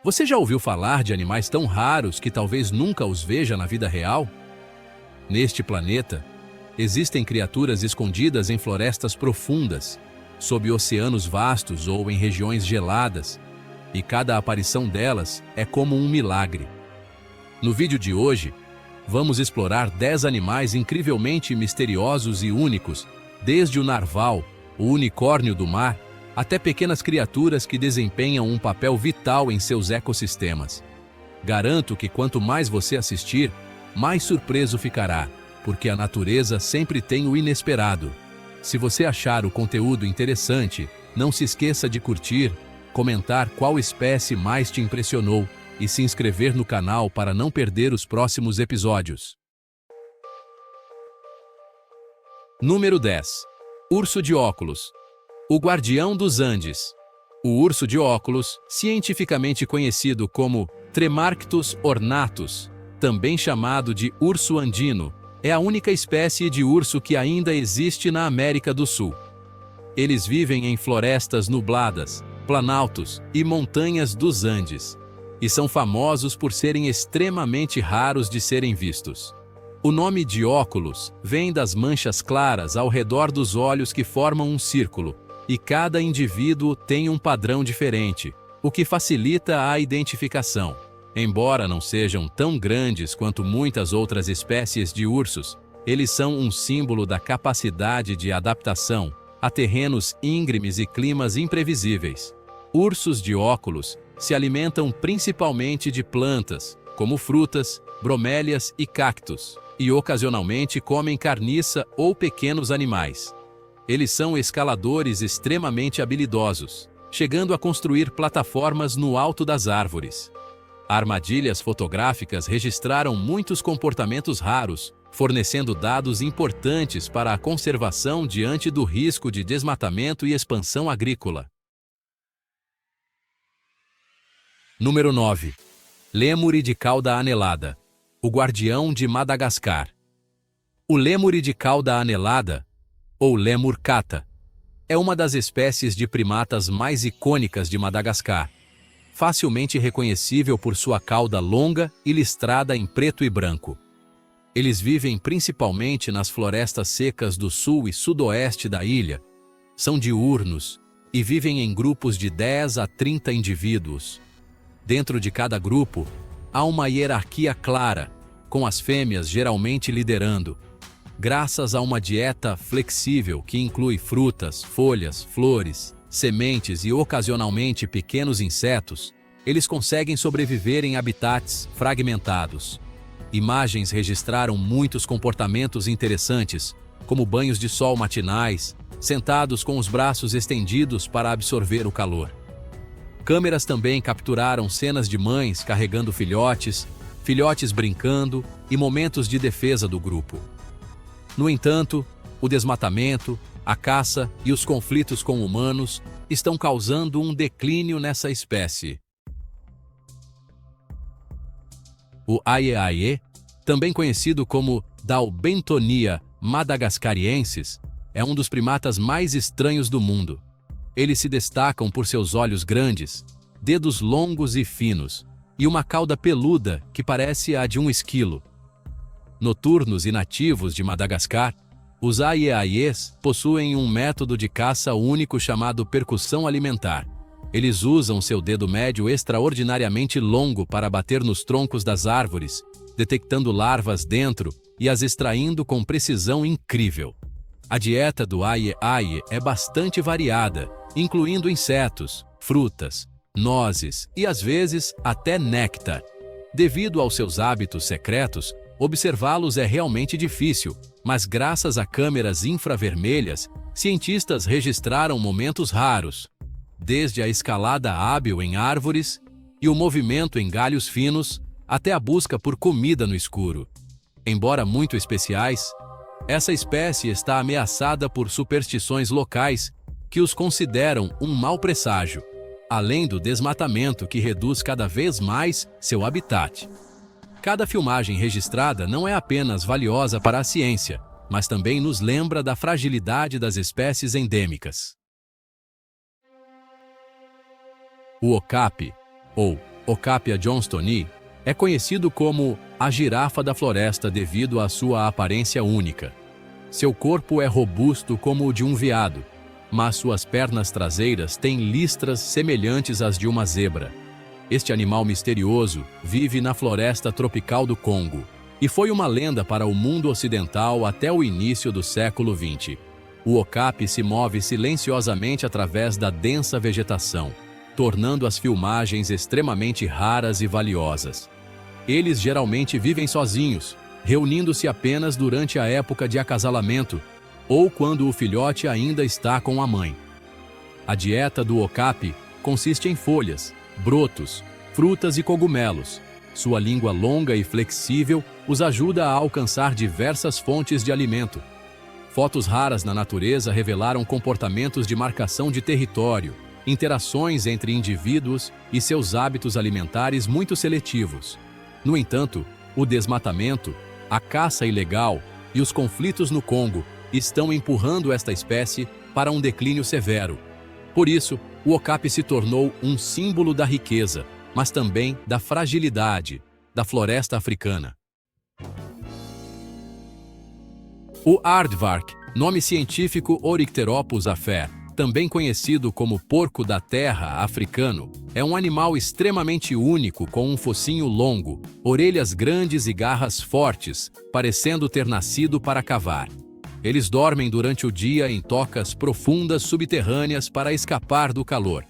Você já ouviu falar de animais tão raros que talvez nunca os veja na vida real? Neste planeta, existem criaturas escondidas em florestas profundas, sob oceanos vastos ou em regiões geladas, e cada aparição delas é como um milagre. No vídeo de hoje, vamos explorar 10 animais incrivelmente misteriosos e únicos, desde o narval, o unicórnio do mar, até pequenas criaturas que desempenham um papel vital em seus ecossistemas. Garanto que quanto mais você assistir, mais surpreso ficará, porque a natureza sempre tem o inesperado. Se você achar o conteúdo interessante, não se esqueça de curtir, comentar qual espécie mais te impressionou e se inscrever no canal para não perder os próximos episódios. Número 10. Urso de óculos. O guardião dos Andes. O urso de óculos, cientificamente conhecido como Tremarctos ornatus, também chamado de urso andino, é a única espécie de urso que ainda existe na América do Sul. Eles vivem em florestas nubladas, planaltos e montanhas dos Andes, e são famosos por serem extremamente raros de serem vistos. O nome de óculos vem das manchas claras ao redor dos olhos que formam um círculo, e cada indivíduo tem um padrão diferente, o que facilita a identificação. Embora não sejam tão grandes quanto muitas outras espécies de ursos, eles são um símbolo da capacidade de adaptação a terrenos íngremes e climas imprevisíveis. Ursos de óculos se alimentam principalmente de plantas, como frutas, bromélias e cactos, e ocasionalmente comem carniça ou pequenos animais. Eles são escaladores extremamente habilidosos, chegando a construir plataformas no alto das árvores. Armadilhas fotográficas registraram muitos comportamentos raros, fornecendo dados importantes para a conservação diante do risco de desmatamento e expansão agrícola. Número 9. Lêmure de cauda anelada. O guardião de Madagascar. O lêmure de cauda anelada, ou Lemur cata, é uma das espécies de primatas mais icônicas de Madagascar, facilmente reconhecível por sua cauda longa e listrada em preto e branco. Eles vivem principalmente nas florestas secas do sul e sudoeste da ilha, são diurnos e vivem em grupos de 10 a 30 indivíduos. Dentro de cada grupo, há uma hierarquia clara, com as fêmeas geralmente liderando. Graças a uma dieta flexível que inclui frutas, folhas, flores, sementes e ocasionalmente pequenos insetos, eles conseguem sobreviver em habitats fragmentados. Imagens registraram muitos comportamentos interessantes, como banhos de sol matinais, sentados com os braços estendidos para absorver o calor. Câmeras também capturaram cenas de mães carregando filhotes, filhotes brincando e momentos de defesa do grupo. No entanto, o desmatamento, a caça e os conflitos com humanos estão causando um declínio nessa espécie. O aie-aie, também conhecido como Dalbentonia madagascariensis, é um dos primatas mais estranhos do mundo. Eles se destacam por seus olhos grandes, dedos longos e finos, e uma cauda peluda que parece a de um esquilo. Noturnos e nativos de Madagascar, os aie-aies possuem um método de caça único chamado percussão alimentar. Eles usam seu dedo médio extraordinariamente longo para bater nos troncos das árvores, detectando larvas dentro e as extraindo com precisão incrível. A dieta do aie-aie é bastante variada, incluindo insetos, frutas, nozes e às vezes até néctar. Devido aos seus hábitos secretos, observá-los é realmente difícil, mas graças a câmeras infravermelhas, cientistas registraram momentos raros, desde a escalada hábil em árvores e o movimento em galhos finos, até a busca por comida no escuro. Embora muito especiais, essa espécie está ameaçada por superstições locais que os consideram um mau presságio, além do desmatamento que reduz cada vez mais seu habitat. Cada filmagem registrada não é apenas valiosa para a ciência, mas também nos lembra da fragilidade das espécies endêmicas. O okapi, ou Okapia johnstoni, é conhecido como a girafa da floresta devido à sua aparência única. Seu corpo é robusto como o de um veado, mas suas pernas traseiras têm listras semelhantes às de uma zebra. Este animal misterioso vive na floresta tropical do Congo e foi uma lenda para o mundo ocidental até o início do século XX. O okapi se move silenciosamente através da densa vegetação, tornando as filmagens extremamente raras e valiosas. Eles geralmente vivem sozinhos, reunindo-se apenas durante a época de acasalamento ou quando o filhote ainda está com a mãe. A dieta do okapi consiste em folhas, brotos, frutas e cogumelos. Sua língua longa e flexível os ajuda a alcançar diversas fontes de alimento. Fotos raras na natureza revelaram comportamentos de marcação de território, interações entre indivíduos e seus hábitos alimentares muito seletivos. No entanto, o desmatamento, a caça ilegal e os conflitos no Congo estão empurrando esta espécie para um declínio severo. Por isso, o okapi se tornou um símbolo da riqueza, mas também da fragilidade da floresta africana. O aardvark, nome científico Orycteropus afer, também conhecido como porco da terra africano, é um animal extremamente único com um focinho longo, orelhas grandes e garras fortes, parecendo ter nascido para cavar. Eles dormem durante o dia em tocas profundas subterrâneas para escapar do calor,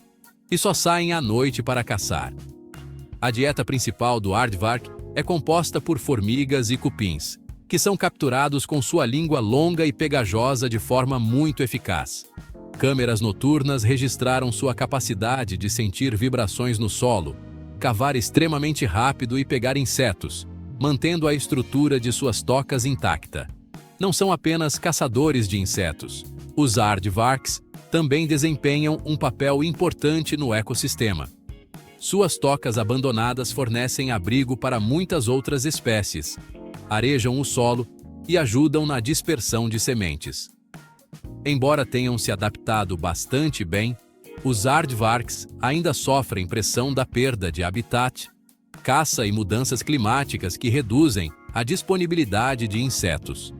e só saem à noite para caçar. A dieta principal do aardvark é composta por formigas e cupins, que são capturados com sua língua longa e pegajosa de forma muito eficaz. Câmeras noturnas registraram sua capacidade de sentir vibrações no solo, cavar extremamente rápido e pegar insetos, mantendo a estrutura de suas tocas intacta. Não são apenas caçadores de insetos. Os aardvarks também desempenham um papel importante no ecossistema. Suas tocas abandonadas fornecem abrigo para muitas outras espécies, arejam o solo e ajudam na dispersão de sementes. Embora tenham se adaptado bastante bem, os aardvarks ainda sofrem pressão da perda de habitat, caça e mudanças climáticas que reduzem a disponibilidade de insetos.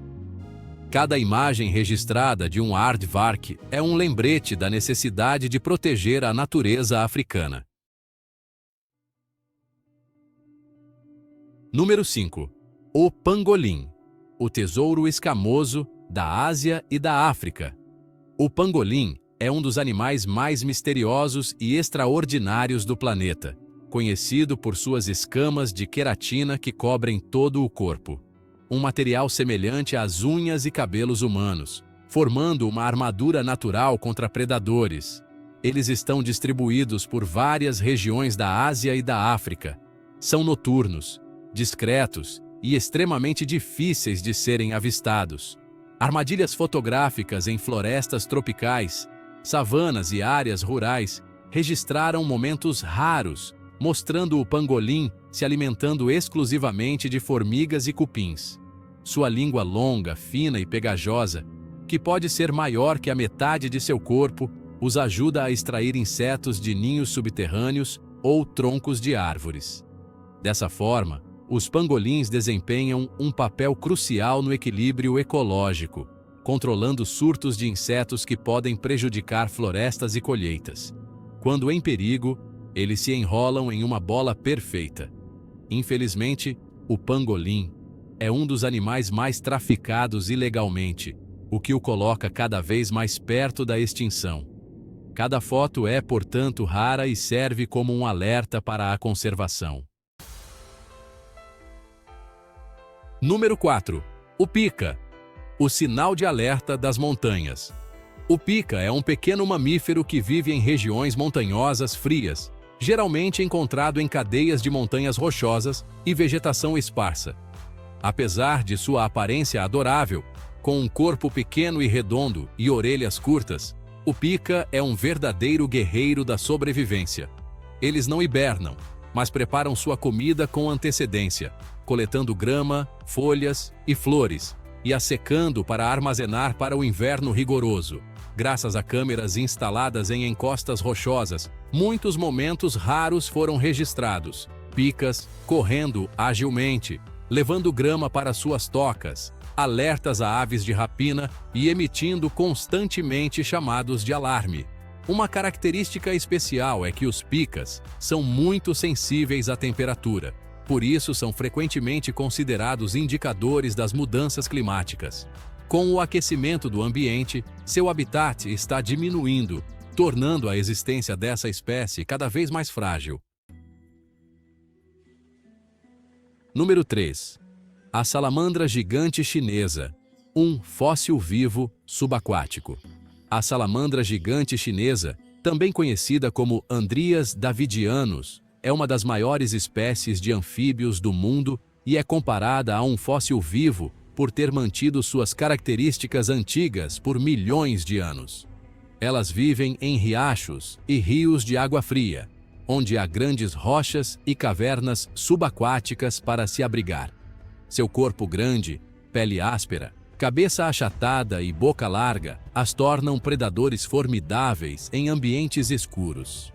Cada imagem registrada de um aardvark é um lembrete da necessidade de proteger a natureza africana. Número 5. O pangolim, o tesouro escamoso da Ásia e da África. O pangolim é um dos animais mais misteriosos e extraordinários do planeta, conhecido por suas escamas de queratina que cobrem todo o corpo. Um material semelhante às unhas e cabelos humanos, formando uma armadura natural contra predadores. Eles estão distribuídos por várias regiões da Ásia e da África. São noturnos, discretos e extremamente difíceis de serem avistados. Armadilhas fotográficas em florestas tropicais, savanas e áreas rurais registraram momentos raros, mostrando o pangolim se alimentando exclusivamente de formigas e cupins. Sua língua longa, fina e pegajosa, que pode ser maior que a metade de seu corpo, os ajuda a extrair insetos de ninhos subterrâneos ou troncos de árvores. Dessa forma, os pangolins desempenham um papel crucial no equilíbrio ecológico, controlando surtos de insetos que podem prejudicar florestas e colheitas. Quando em perigo, eles se enrolam em uma bola perfeita. Infelizmente, o pangolim é um dos animais mais traficados ilegalmente, o que o coloca cada vez mais perto da extinção. Cada foto é, portanto, rara e serve como um alerta para a conservação. Número 4. O pica, o sinal de alerta das montanhas. O pica é um pequeno mamífero que vive em regiões montanhosas frias, geralmente encontrado em cadeias de montanhas rochosas e vegetação esparsa. Apesar de sua aparência adorável, com um corpo pequeno e redondo e orelhas curtas, o pica é um verdadeiro guerreiro da sobrevivência. Eles não hibernam, mas preparam sua comida com antecedência, coletando grama, folhas e flores, e a secando para armazenar para o inverno rigoroso. Graças a câmeras instaladas em encostas rochosas, muitos momentos raros foram registrados. Picas correndo agilmente, levando grama para suas tocas, alertas a aves de rapina e emitindo constantemente chamados de alarme. Uma característica especial é que os picas são muito sensíveis à temperatura, por isso são frequentemente considerados indicadores das mudanças climáticas. Com o aquecimento do ambiente, seu habitat está diminuindo, tornando a existência dessa espécie cada vez mais frágil. Número 3. A salamandra gigante chinesa, um fóssil vivo subaquático. A salamandra gigante chinesa, também conhecida como Andrias davidianus, é uma das maiores espécies de anfíbios do mundo e é comparada a um fóssil vivo por ter mantido suas características antigas por milhões de anos. Elas vivem em riachos e rios de água fria, onde há grandes rochas e cavernas subaquáticas para se abrigar. Seu corpo grande, pele áspera, cabeça achatada e boca larga as tornam predadores formidáveis em ambientes escuros.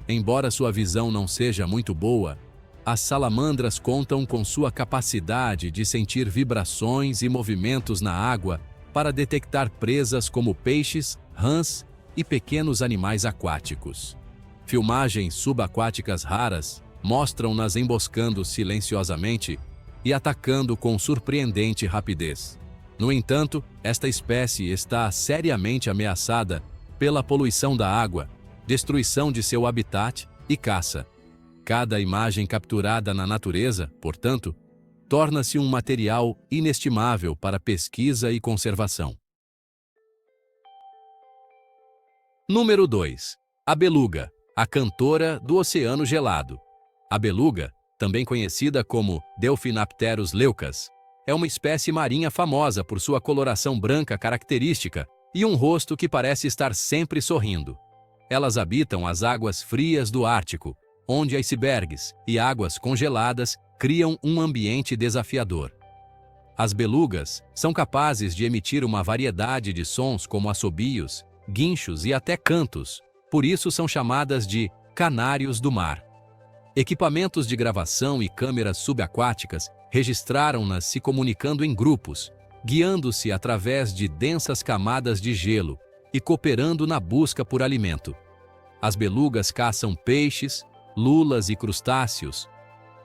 Embora sua visão não seja muito boa, as salamandras contam com sua capacidade de sentir vibrações e movimentos na água para detectar presas como peixes, rãs e pequenos animais aquáticos. Filmagens subaquáticas raras mostram-nas emboscando silenciosamente e atacando com surpreendente rapidez. No entanto, esta espécie está seriamente ameaçada pela poluição da água, destruição de seu habitat e caça. Cada imagem capturada na natureza, portanto, torna-se um material inestimável para pesquisa e conservação. Número 2. A beluga, a cantora do oceano gelado. A beluga, também conhecida como Delphinapterus leucas, é uma espécie marinha famosa por sua coloração branca característica e um rosto que parece estar sempre sorrindo. Elas habitam as águas frias do Ártico, onde icebergs e águas congeladas criam um ambiente desafiador. As belugas são capazes de emitir uma variedade de sons como assobios, guinchos e até cantos, por isso são chamadas de canários do mar. Equipamentos de gravação e câmeras subaquáticas registraram-nas se comunicando em grupos, guiando-se através de densas camadas de gelo e cooperando na busca por alimento. As belugas caçam peixes, lulas e crustáceos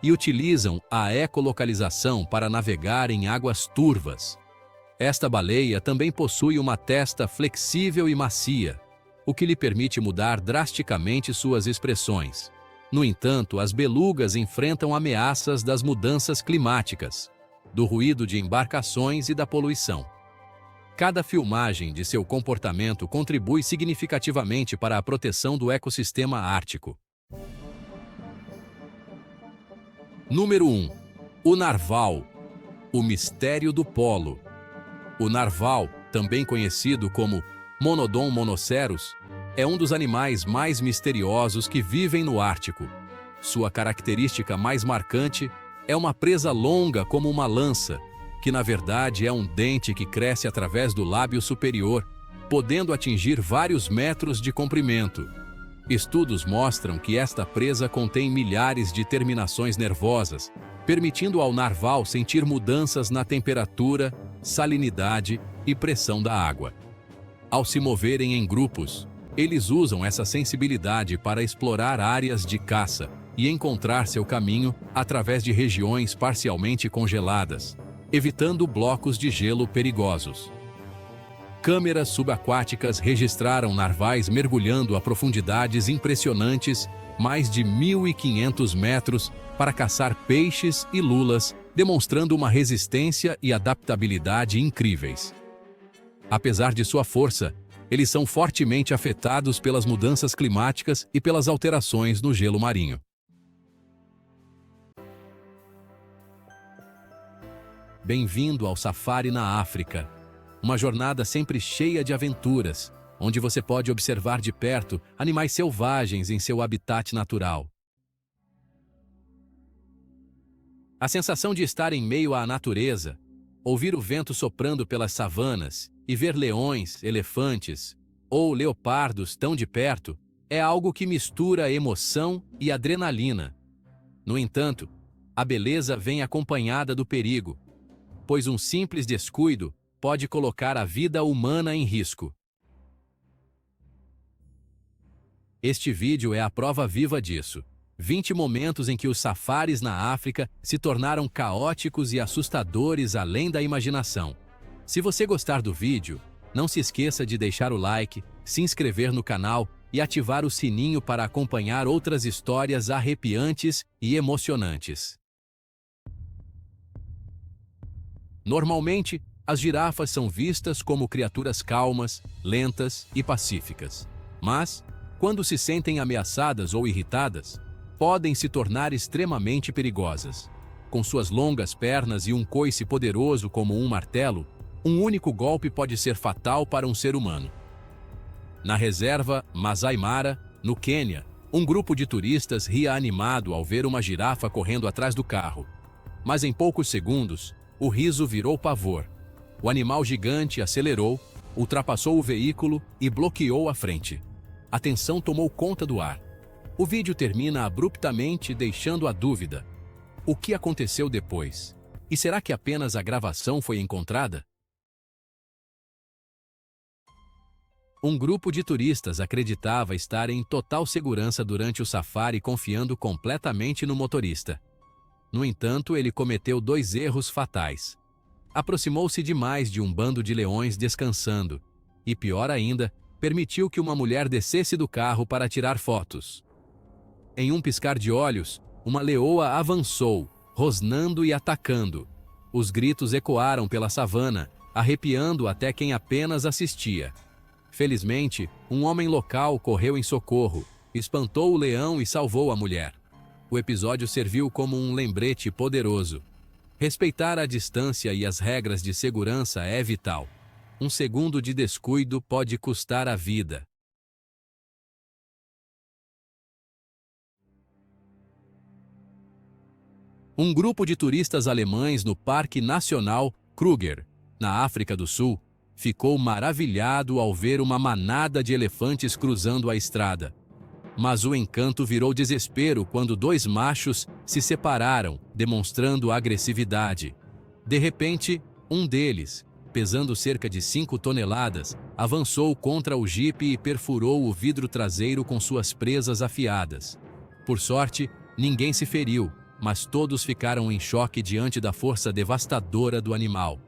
e utilizam a ecolocalização para navegar em águas turvas. Esta baleia também possui uma testa flexível e macia, o que lhe permite mudar drasticamente suas expressões. No entanto, as belugas enfrentam ameaças das mudanças climáticas, do ruído de embarcações e da poluição. Cada filmagem de seu comportamento contribui significativamente para a proteção do ecossistema ártico. Número 1. O narval, o mistério do polo. O narval, também conhecido como Monodon monoceros, é um dos animais mais misteriosos que vivem no Ártico. Sua característica mais marcante é uma presa longa como uma lança, que na verdade é um dente que cresce através do lábio superior, podendo atingir vários metros de comprimento. Estudos mostram que esta presa contém milhares de terminações nervosas, permitindo ao narval sentir mudanças na temperatura, salinidade e pressão da água. Ao se moverem em grupos, eles usam essa sensibilidade para explorar áreas de caça e encontrar seu caminho através de regiões parcialmente congeladas, evitando blocos de gelo perigosos. Câmeras subaquáticas registraram narvais mergulhando a profundidades impressionantes, mais de 1.500 metros, para caçar peixes e lulas, demonstrando uma resistência e adaptabilidade incríveis. Apesar de sua força, eles são fortemente afetados pelas mudanças climáticas e pelas alterações no gelo marinho. Bem-vindo ao Safari na África. Uma jornada sempre cheia de aventuras, onde você pode observar de perto animais selvagens em seu habitat natural. A sensação de estar em meio à natureza, ouvir o vento soprando pelas savanas e ver leões, elefantes, ou leopardos tão de perto é algo que mistura emoção e adrenalina. No entanto, a beleza vem acompanhada do perigo, pois um simples descuido pode colocar a vida humana em risco. Este vídeo é a prova viva disso. 20 momentos em que os safaris na África se tornaram caóticos e assustadores além da imaginação. Se você gostar do vídeo, não se esqueça de deixar o like, se inscrever no canal e ativar o sininho para acompanhar outras histórias arrepiantes e emocionantes. Normalmente, as girafas são vistas como criaturas calmas, lentas e pacíficas. Mas, quando se sentem ameaçadas ou irritadas, podem se tornar extremamente perigosas. Com suas longas pernas e um coice poderoso como um martelo, um único golpe pode ser fatal para um ser humano. Na reserva Masai Mara, no Quênia, um grupo de turistas ria animado ao ver uma girafa correndo atrás do carro. Mas em poucos segundos, o riso virou pavor. O animal gigante acelerou, ultrapassou o veículo e bloqueou a frente. A tensão tomou conta do ar. O vídeo termina abruptamente, deixando a dúvida. O que aconteceu depois? E será que apenas a gravação foi encontrada? Um grupo de turistas acreditava estar em total segurança durante o safari, confiando completamente no motorista. No entanto, ele cometeu 2 erros fatais. Aproximou-se demais de um bando de leões descansando e, pior ainda, permitiu que uma mulher descesse do carro para tirar fotos. Em um piscar de olhos, uma leoa avançou, rosnando e atacando. Os gritos ecoaram pela savana, arrepiando até quem apenas assistia. Felizmente, um homem local correu em socorro, espantou o leão e salvou a mulher. O episódio serviu como um lembrete poderoso. Respeitar a distância e as regras de segurança é vital. Um segundo de descuido pode custar a vida. Um grupo de turistas alemães no Parque Nacional Kruger, na África do Sul, ficou maravilhado ao ver uma manada de elefantes cruzando a estrada. Mas o encanto virou desespero quando 2 machos se separaram, demonstrando agressividade. De repente, um deles, pesando cerca de 5 toneladas, avançou contra o jipe e perfurou o vidro traseiro com suas presas afiadas. Por sorte, ninguém se feriu, mas todos ficaram em choque diante da força devastadora do animal.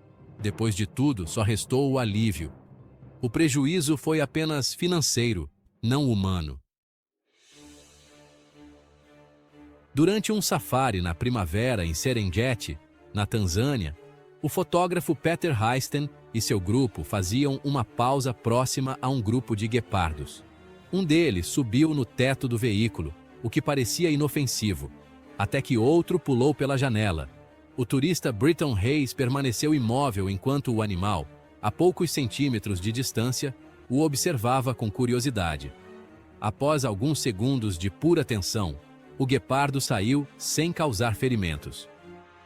Depois de tudo, só restou o alívio. O prejuízo foi apenas financeiro, não humano. Durante um safari na primavera em Serengeti, na Tanzânia, o fotógrafo Peter Heisten e seu grupo faziam uma pausa próxima a um grupo de guepardos. Um deles subiu no teto do veículo, o que parecia inofensivo, até que outro pulou pela janela. O turista Britton Hayes permaneceu imóvel enquanto o animal, a poucos centímetros de distância, o observava com curiosidade. Após alguns segundos de pura tensão, o guepardo saiu sem causar ferimentos.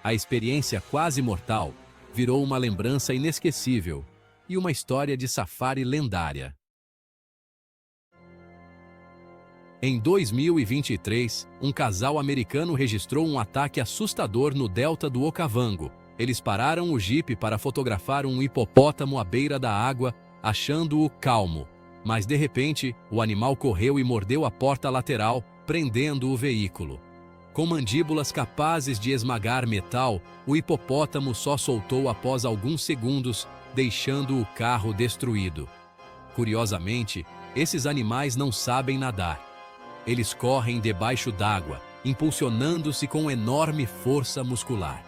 A experiência quase mortal virou uma lembrança inesquecível e uma história de safari lendária. Em 2023, um casal americano registrou um ataque assustador no delta do Okavango. Eles pararam o jipe para fotografar um hipopótamo à beira da água, achando-o calmo. Mas de repente, o animal correu e mordeu a porta lateral, prendendo o veículo. Com mandíbulas capazes de esmagar metal, o hipopótamo só soltou após alguns segundos, deixando o carro destruído. Curiosamente, esses animais não sabem nadar. Eles correm debaixo d'água, impulsionando-se com enorme força muscular.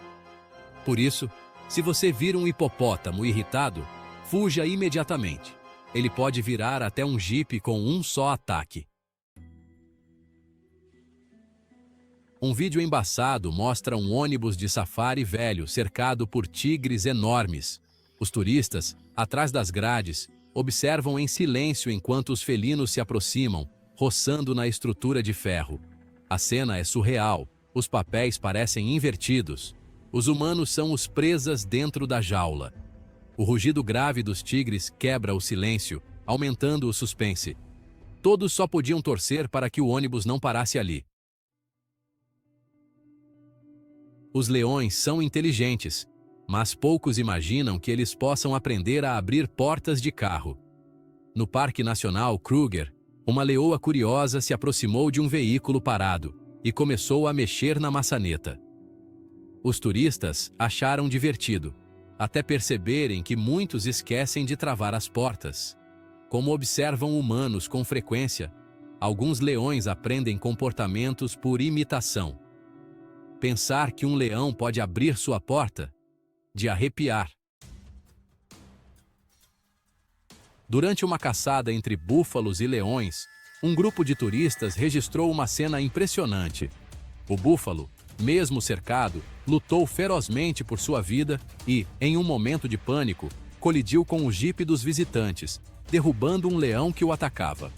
Por isso, se você vir um hipopótamo irritado, fuja imediatamente. Ele pode virar até um jipe com um só ataque. Um vídeo embaçado mostra um ônibus de safari velho cercado por tigres enormes. Os turistas, atrás das grades, observam em silêncio enquanto os felinos se aproximam, roçando na estrutura de ferro. A cena é surreal, os papéis parecem invertidos. Os humanos são os presas dentro da jaula. O rugido grave dos tigres quebra o silêncio, aumentando o suspense. Todos só podiam torcer para que o ônibus não parasse ali. Os leões são inteligentes, mas poucos imaginam que eles possam aprender a abrir portas de carro. No Parque Nacional Kruger, uma leoa curiosa se aproximou de um veículo parado e começou a mexer na maçaneta. Os turistas acharam divertido, até perceberem que muitos esquecem de travar as portas. Como observam humanos com frequência, alguns leões aprendem comportamentos por imitação. Pensar que um leão pode abrir sua porta? De arrepiar. Durante uma caçada entre búfalos e leões, um grupo de turistas registrou uma cena impressionante. O búfalo, mesmo cercado, lutou ferozmente por sua vida e, em um momento de pânico, colidiu com o jipe dos visitantes, derrubando um leão que o atacava.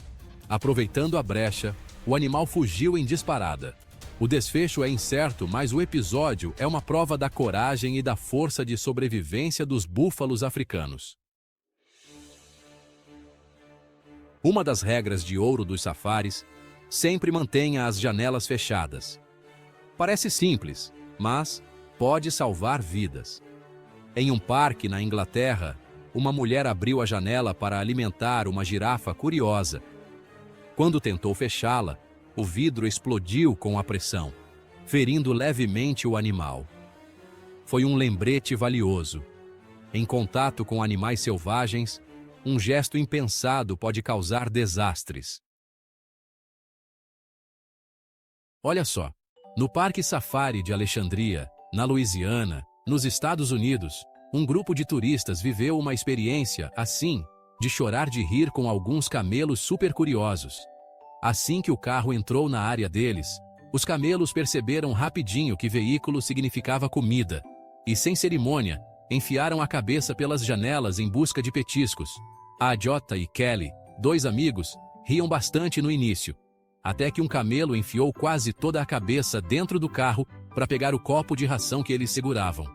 Aproveitando a brecha, o animal fugiu em disparada. O desfecho é incerto, mas o episódio é uma prova da coragem e da força de sobrevivência dos búfalos africanos. Uma das regras de ouro dos safaris: sempre mantenha as janelas fechadas. Parece simples, mas pode salvar vidas. Em um parque na Inglaterra, uma mulher abriu a janela para alimentar uma girafa curiosa. Quando tentou fechá-la, o vidro explodiu com a pressão, ferindo levemente o animal. Foi um lembrete valioso. Em contato com animais selvagens, um gesto impensado pode causar desastres. Olha só, no Parque Safari de Alexandria, na Louisiana, nos Estados Unidos, um grupo de turistas viveu uma experiência, assim, de chorar de rir com alguns camelos super curiosos. Assim que o carro entrou na área deles, os camelos perceberam rapidinho que veículo significava comida, e sem cerimônia, enfiaram a cabeça pelas janelas em busca de petiscos. A Jota e Kelly, dois amigos, riam bastante no início, até que um camelo enfiou quase toda a cabeça dentro do carro para pegar o copo de ração que eles seguravam.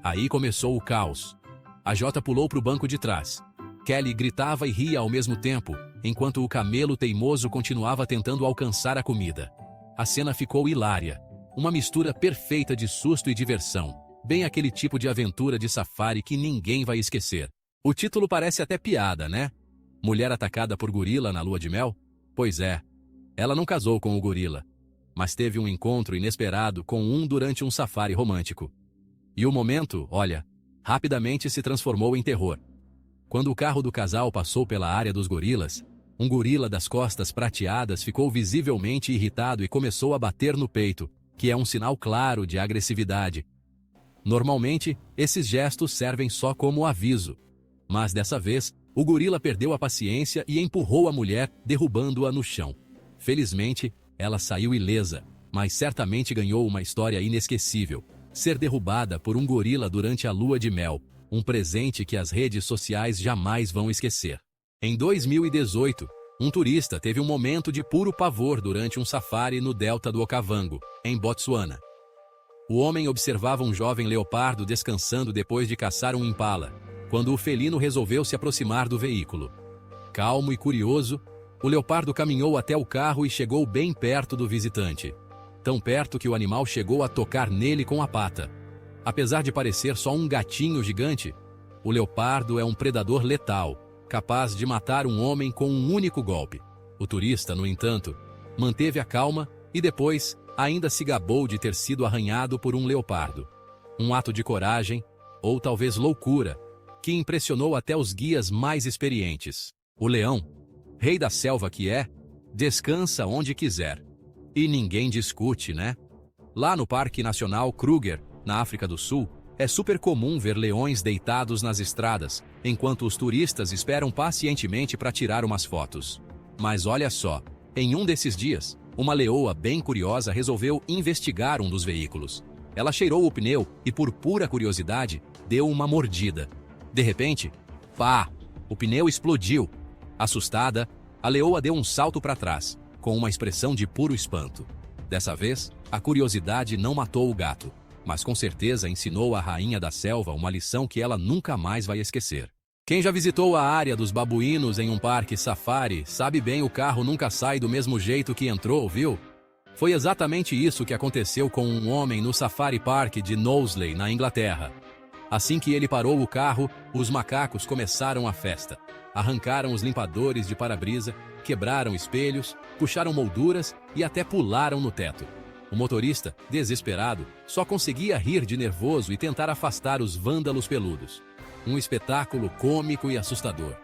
Aí começou o caos. A Jota pulou para o banco de trás. Kelly gritava e ria ao mesmo tempo, enquanto o camelo teimoso continuava tentando alcançar a comida. A cena ficou hilária, uma mistura perfeita de susto e diversão, bem aquele tipo de aventura de safari que ninguém vai esquecer. O título parece até piada, né? Mulher atacada por gorila na lua de mel? Pois é, ela não casou com o gorila, mas teve um encontro inesperado com um durante um safari romântico. E o momento, olha, rapidamente se transformou em terror. Quando o carro do casal passou pela área dos gorilas, um gorila das costas prateadas ficou visivelmente irritado e começou a bater no peito, que é um sinal claro de agressividade. Normalmente, esses gestos servem só como aviso. Mas dessa vez, o gorila perdeu a paciência e empurrou a mulher, derrubando-a no chão. Felizmente, ela saiu ilesa, mas certamente ganhou uma história inesquecível: ser derrubada por um gorila durante a lua de mel, um presente que as redes sociais jamais vão esquecer. Em 2018, um turista teve um momento de puro pavor durante um safari no delta do Okavango, em Botsuana. O homem observava um jovem leopardo descansando depois de caçar um impala, quando o felino resolveu se aproximar do veículo. Calmo e curioso, o leopardo caminhou até o carro e chegou bem perto do visitante. Tão perto que o animal chegou a tocar nele com a pata. Apesar de parecer só um gatinho gigante, o leopardo é um predador letal, capaz de matar um homem com um único golpe. O turista, no entanto, manteve a calma e depois ainda se gabou de ter sido arranhado por um leopardo. Um ato de coragem, ou talvez loucura, que impressionou até os guias mais experientes. O leão, rei da selva que é, descansa onde quiser. E ninguém discute, né? Lá no Parque Nacional Kruger, na África do Sul, é super comum ver leões deitados nas estradas, enquanto os turistas esperam pacientemente para tirar umas fotos. Mas olha só, em um desses dias, uma leoa bem curiosa resolveu investigar um dos veículos. Ela cheirou o pneu e, por pura curiosidade, deu uma mordida. De repente, pá! O pneu explodiu. Assustada, a leoa deu um salto para trás, com uma expressão de puro espanto. Dessa vez, a curiosidade não matou o gato, mas com certeza ensinou à rainha da selva uma lição que ela nunca mais vai esquecer. Quem já visitou a área dos babuínos em um parque safari sabe bem, o carro nunca sai do mesmo jeito que entrou, viu? Foi exatamente isso que aconteceu com um homem no Safari Park de Knowsley, na Inglaterra. Assim que ele parou o carro, os macacos começaram a festa. Arrancaram os limpadores de para-brisa, quebraram espelhos, puxaram molduras e até pularam no teto. O motorista, desesperado, só conseguia rir de nervoso e tentar afastar os vândalos peludos. Um espetáculo cômico e assustador.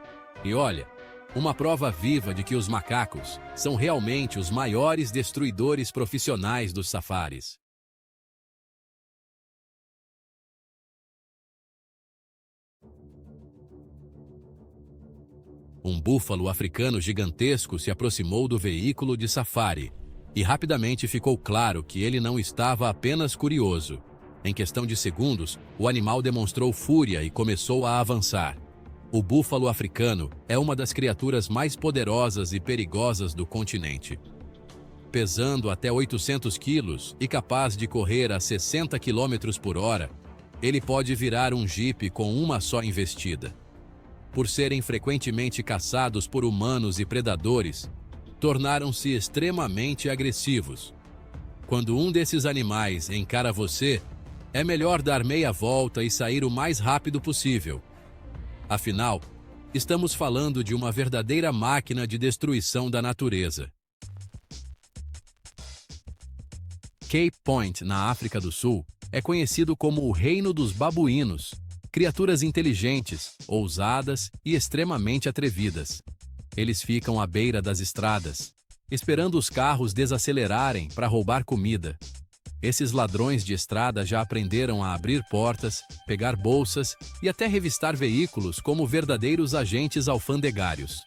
E olha, uma prova viva de que os macacos são realmente os maiores destruidores profissionais dos safaris. Um búfalo africano gigantesco se aproximou do veículo de safari, e rapidamente ficou claro que ele não estava apenas curioso. Em questão de segundos, o animal demonstrou fúria e começou a avançar. O búfalo africano é uma das criaturas mais poderosas e perigosas do continente. Pesando até 800 quilos e capaz de correr a 60 km por hora, ele pode virar um jipe com uma só investida. Por serem frequentemente caçados por humanos e predadores, tornaram-se extremamente agressivos. Quando um desses animais encara você, é melhor dar meia volta e sair o mais rápido possível. Afinal, estamos falando de uma verdadeira máquina de destruição da natureza. Cape Point, na África do Sul, é conhecido como o Reino dos Babuínos, criaturas inteligentes, ousadas e extremamente atrevidas. Eles ficam à beira das estradas, esperando os carros desacelerarem para roubar comida. Esses ladrões de estrada já aprenderam a abrir portas, pegar bolsas e até revistar veículos como verdadeiros agentes alfandegários.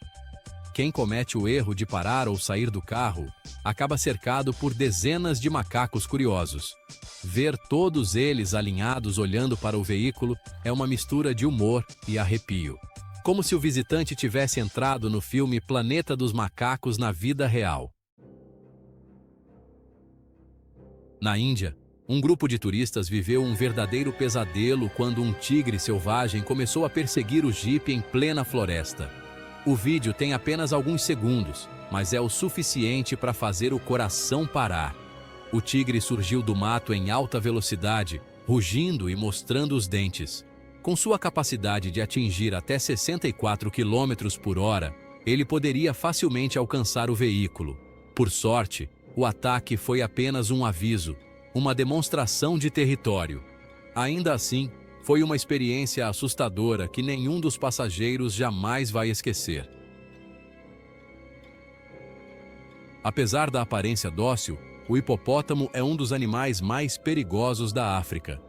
Quem comete o erro de parar ou sair do carro acaba cercado por dezenas de macacos curiosos. Ver todos eles alinhados olhando para o veículo é uma mistura de humor e arrepio. Como se o visitante tivesse entrado no filme Planeta dos Macacos na vida real. Na Índia, um grupo de turistas viveu um verdadeiro pesadelo quando um tigre selvagem começou a perseguir o jipe em plena floresta. O vídeo tem apenas alguns segundos, mas é o suficiente para fazer o coração parar. O tigre surgiu do mato em alta velocidade, rugindo e mostrando os dentes. Com sua capacidade de atingir até 64 km por hora, ele poderia facilmente alcançar o veículo. Por sorte, o ataque foi apenas um aviso, uma demonstração de território. Ainda assim, foi uma experiência assustadora que nenhum dos passageiros jamais vai esquecer. Apesar da aparência dócil, o hipopótamo é um dos animais mais perigosos da África.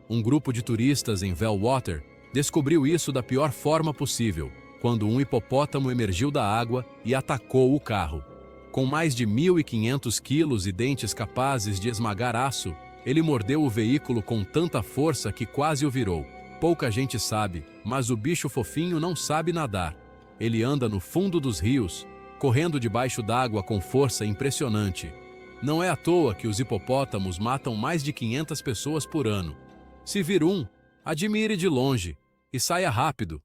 Um grupo de turistas em Welwater descobriu isso da pior forma possível, quando um hipopótamo emergiu da água e atacou o carro. Com mais de 1.500 quilos e dentes capazes de esmagar aço, ele mordeu o veículo com tanta força que quase o virou. Pouca gente sabe, mas o bicho fofinho não sabe nadar. Ele anda no fundo dos rios, correndo debaixo d'água com força impressionante. Não é à toa que os hipopótamos matam mais de 500 pessoas por ano. Se vir um, admire de longe e saia rápido.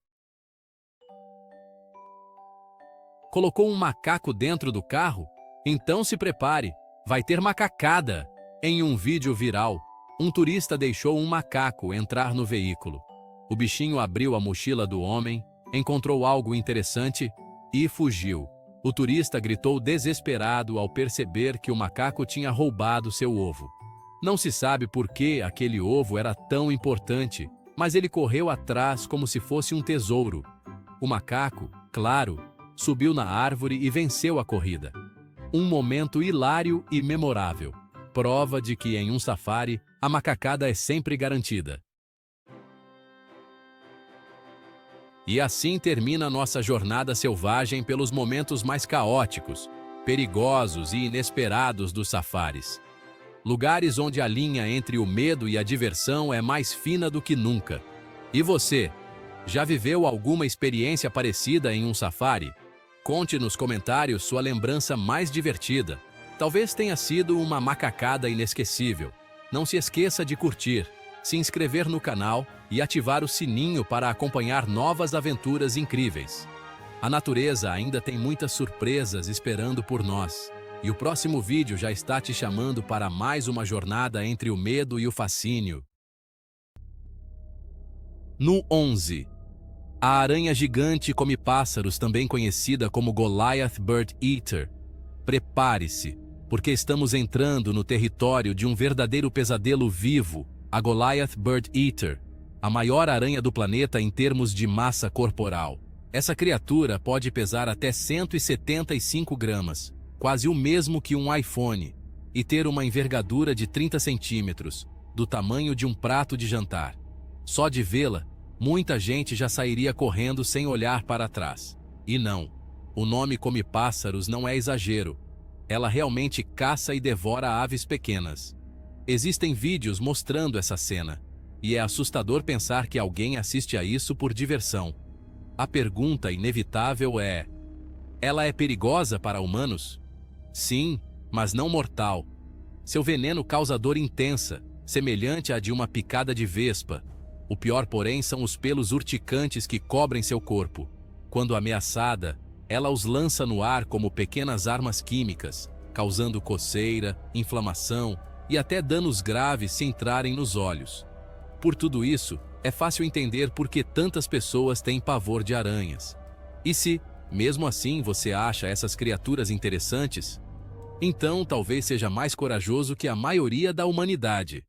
Colocou um macaco dentro do carro? Então se prepare, vai ter macacada! Em um vídeo viral, um turista deixou um macaco entrar no veículo. O bichinho abriu a mochila do homem, encontrou algo interessante e fugiu. O turista gritou desesperado ao perceber que o macaco tinha roubado seu ovo. Não se sabe por que aquele ovo era tão importante, mas ele correu atrás como se fosse um tesouro. O macaco, claro, subiu na árvore e venceu a corrida. Um momento hilário e memorável. Prova de que em um safari, a macacada é sempre garantida. E assim termina nossa jornada selvagem pelos momentos mais caóticos, perigosos e inesperados dos safaris. Lugares onde a linha entre o medo e a diversão é mais fina do que nunca. E você, já viveu alguma experiência parecida em um safari? Conte nos comentários sua lembrança mais divertida. Talvez tenha sido uma macacada inesquecível. Não se esqueça de curtir, se inscrever no canal e ativar o sininho para acompanhar novas aventuras incríveis. A natureza ainda tem muitas surpresas esperando por nós, e o próximo vídeo já está te chamando para mais uma jornada entre o medo e o fascínio. No 11. A aranha gigante come pássaros, também conhecida como Goliath Bird Eater. Prepare-se, porque estamos entrando no território de um verdadeiro pesadelo vivo, a Goliath Bird Eater, a maior aranha do planeta em termos de massa corporal. Essa criatura pode pesar até 175 gramas, quase o mesmo que um iPhone, e ter uma envergadura de 30 centímetros, do tamanho de um prato de jantar. Só de vê-la, muita gente já sairia correndo sem olhar para trás. E não, o nome come pássaros não é exagero. Ela realmente caça e devora aves pequenas. Existem vídeos mostrando essa cena, e é assustador pensar que alguém assiste a isso por diversão. A pergunta inevitável é: ela é perigosa para humanos? Sim, mas não mortal. Seu veneno causa dor intensa, semelhante à de uma picada de vespa. O pior, porém, são os pelos urticantes que cobrem seu corpo. Quando ameaçada, ela os lança no ar como pequenas armas químicas, causando coceira, inflamação e até danos graves se entrarem nos olhos. Por tudo isso, é fácil entender por que tantas pessoas têm pavor de aranhas. E se, mesmo assim, você acha essas criaturas interessantes, então talvez seja mais corajoso que a maioria da humanidade.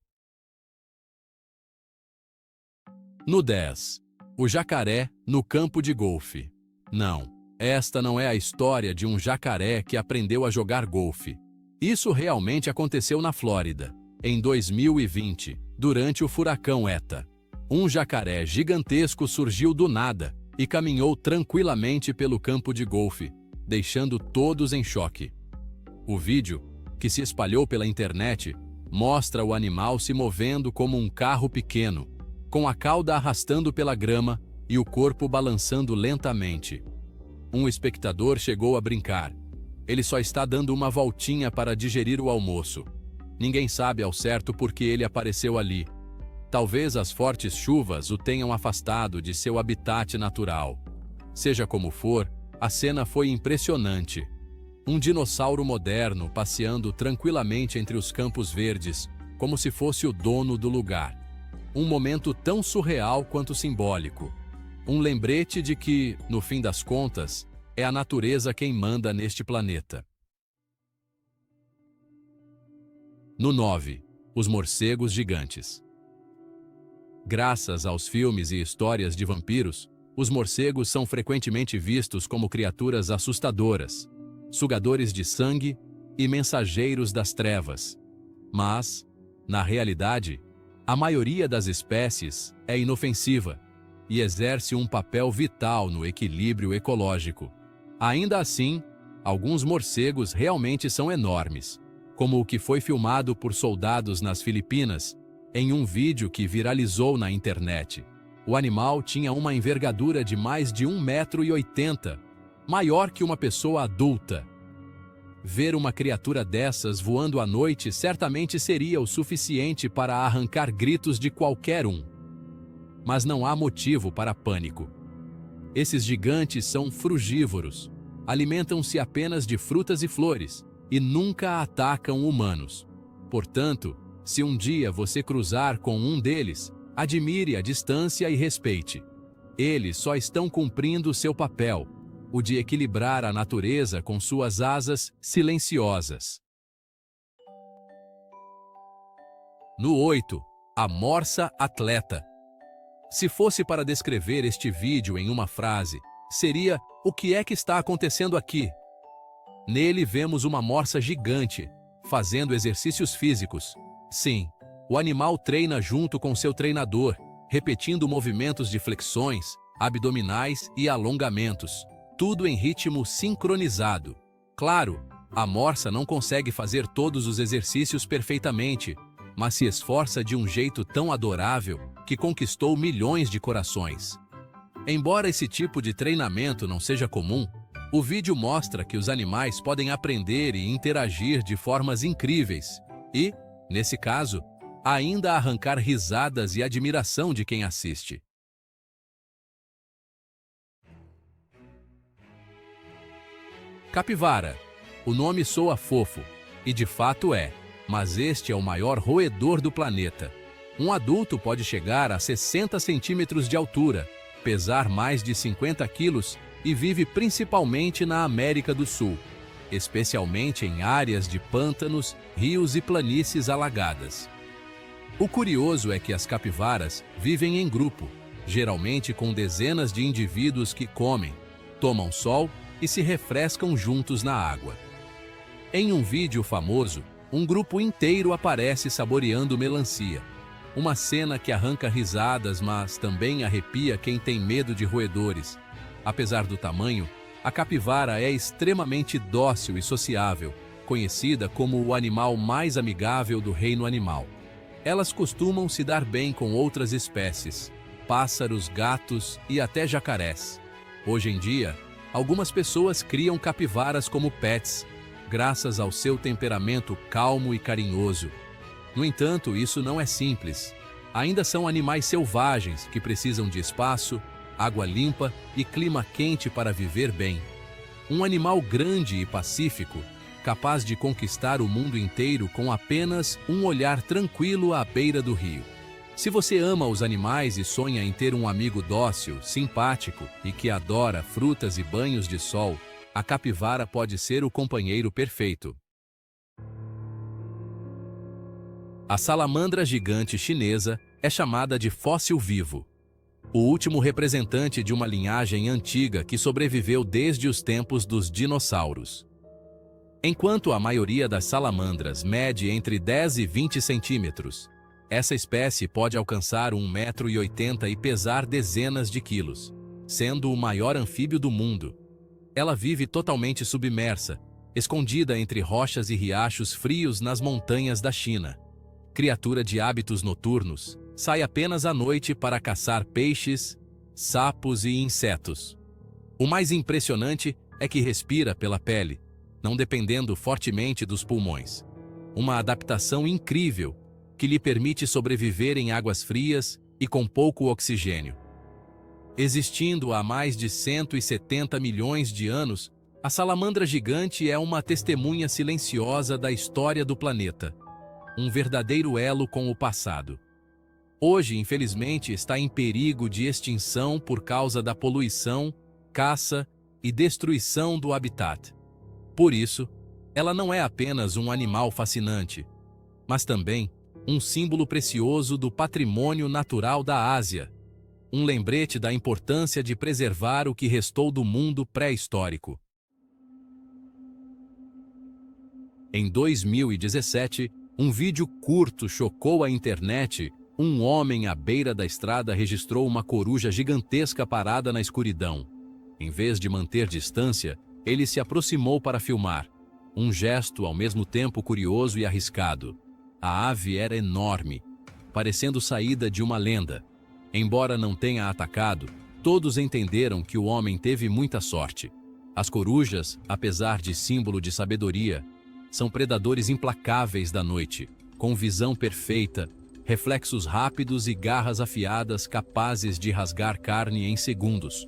No 10. O jacaré no campo de golfe. Não, esta não é a história de um jacaré que aprendeu a jogar golfe. Isso realmente aconteceu na Flórida, em 2020, durante o furacão Eta. Um jacaré gigantesco surgiu do nada e caminhou tranquilamente pelo campo de golfe, deixando todos em choque. O vídeo, que se espalhou pela internet, mostra o animal se movendo como um carro pequeno, com a cauda arrastando pela grama e o corpo balançando lentamente. Um espectador chegou a brincar: ele só está dando uma voltinha para digerir o almoço. Ninguém sabe ao certo por que ele apareceu ali. Talvez as fortes chuvas o tenham afastado de seu habitat natural. Seja como for, a cena foi impressionante. Um dinossauro moderno passeando tranquilamente entre os campos verdes, como se fosse o dono do lugar. Um momento tão surreal quanto simbólico. Um lembrete de que, no fim das contas, é a natureza quem manda neste planeta. No 9. Os morcegos gigantes. Graças aos filmes e histórias de vampiros, os morcegos são frequentemente vistos como criaturas assustadoras, sugadores de sangue e mensageiros das trevas. Mas, na realidade, a maioria das espécies é inofensiva e exerce um papel vital no equilíbrio ecológico. Ainda assim, alguns morcegos realmente são enormes, como o que foi filmado por soldados nas Filipinas, em um vídeo que viralizou na internet. O animal tinha uma envergadura de mais de 1,80 m, maior que uma pessoa adulta. Ver uma criatura dessas voando à noite certamente seria o suficiente para arrancar gritos de qualquer um. Mas não há motivo para pânico. Esses gigantes são frugívoros, alimentam-se apenas de frutas e flores e nunca atacam humanos. Portanto, se um dia você cruzar com um deles, admire a distância e respeite. Eles só estão cumprindo seu papel, o de equilibrar a natureza com suas asas silenciosas. No 8. A morsa atleta. Se fosse para descrever este vídeo em uma frase, seria: o que é que está acontecendo aqui? Nele vemos uma morsa gigante, fazendo exercícios físicos. Sim, o animal treina junto com seu treinador, repetindo movimentos de flexões, abdominais e alongamentos, tudo em ritmo sincronizado. Claro, a morsa não consegue fazer todos os exercícios perfeitamente, mas se esforça de um jeito tão adorável que conquistou milhões de corações. Embora esse tipo de treinamento não seja comum, o vídeo mostra que os animais podem aprender e interagir de formas incríveis e, nesse caso, ainda a arrancar risadas e admiração de quem assiste. Capivara. O nome soa fofo, e de fato é, mas este é o maior roedor do planeta. Um adulto pode chegar a 60 centímetros de altura, pesar mais de 50 quilos e vive principalmente na América do Sul, especialmente em áreas de pântanos, rios e planícies alagadas. O curioso é que as capivaras vivem em grupo, geralmente com dezenas de indivíduos que comem, tomam sol e se refrescam juntos na água. Em um vídeo famoso, um grupo inteiro aparece saboreando melancia. Uma cena que arranca risadas, mas também arrepia quem tem medo de roedores. Apesar do tamanho, a capivara é extremamente dócil e sociável, conhecida como o animal mais amigável do reino animal. Elas costumam se dar bem com outras espécies, pássaros, gatos e até jacarés. Hoje em dia, algumas pessoas criam capivaras como pets, graças ao seu temperamento calmo e carinhoso. No entanto, isso não é simples. Ainda são animais selvagens que precisam de espaço, água limpa e clima quente para viver bem. Um animal grande e pacífico, capaz de conquistar o mundo inteiro com apenas um olhar tranquilo à beira do rio. Se você ama os animais e sonha em ter um amigo dócil, simpático e que adora frutas e banhos de sol, a capivara pode ser o companheiro perfeito. A salamandra gigante chinesa é chamada de fóssil vivo, o último representante de uma linhagem antiga que sobreviveu desde os tempos dos dinossauros. Enquanto a maioria das salamandras mede entre 10 e 20 centímetros, essa espécie pode alcançar 1,80 m e pesar dezenas de quilos, sendo o maior anfíbio do mundo. Ela vive totalmente submersa, escondida entre rochas e riachos frios nas montanhas da China. Criatura de hábitos noturnos, sai apenas à noite para caçar peixes, sapos e insetos. O mais impressionante é que respira pela pele, não dependendo fortemente dos pulmões. Uma adaptação incrível que lhe permite sobreviver em águas frias e com pouco oxigênio. Existindo há mais de 170 milhões de anos, a salamandra gigante é uma testemunha silenciosa da história do planeta, um verdadeiro elo com o passado. Hoje, infelizmente, está em perigo de extinção por causa da poluição, caça e destruição do habitat. Por isso, ela não é apenas um animal fascinante, mas também um símbolo precioso do patrimônio natural da Ásia, um lembrete da importância de preservar o que restou do mundo pré-histórico. Em 2017, um vídeo curto chocou a internet. Um homem à beira da estrada registrou uma coruja gigantesca parada na escuridão. Em vez de manter distância, ele se aproximou para filmar, um gesto ao mesmo tempo curioso e arriscado. A ave era enorme, parecendo saída de uma lenda. Embora não tenha atacado, todos entenderam que o homem teve muita sorte. As corujas, apesar de símbolo de sabedoria, são predadores implacáveis da noite, com visão perfeita, reflexos rápidos e garras afiadas capazes de rasgar carne em segundos.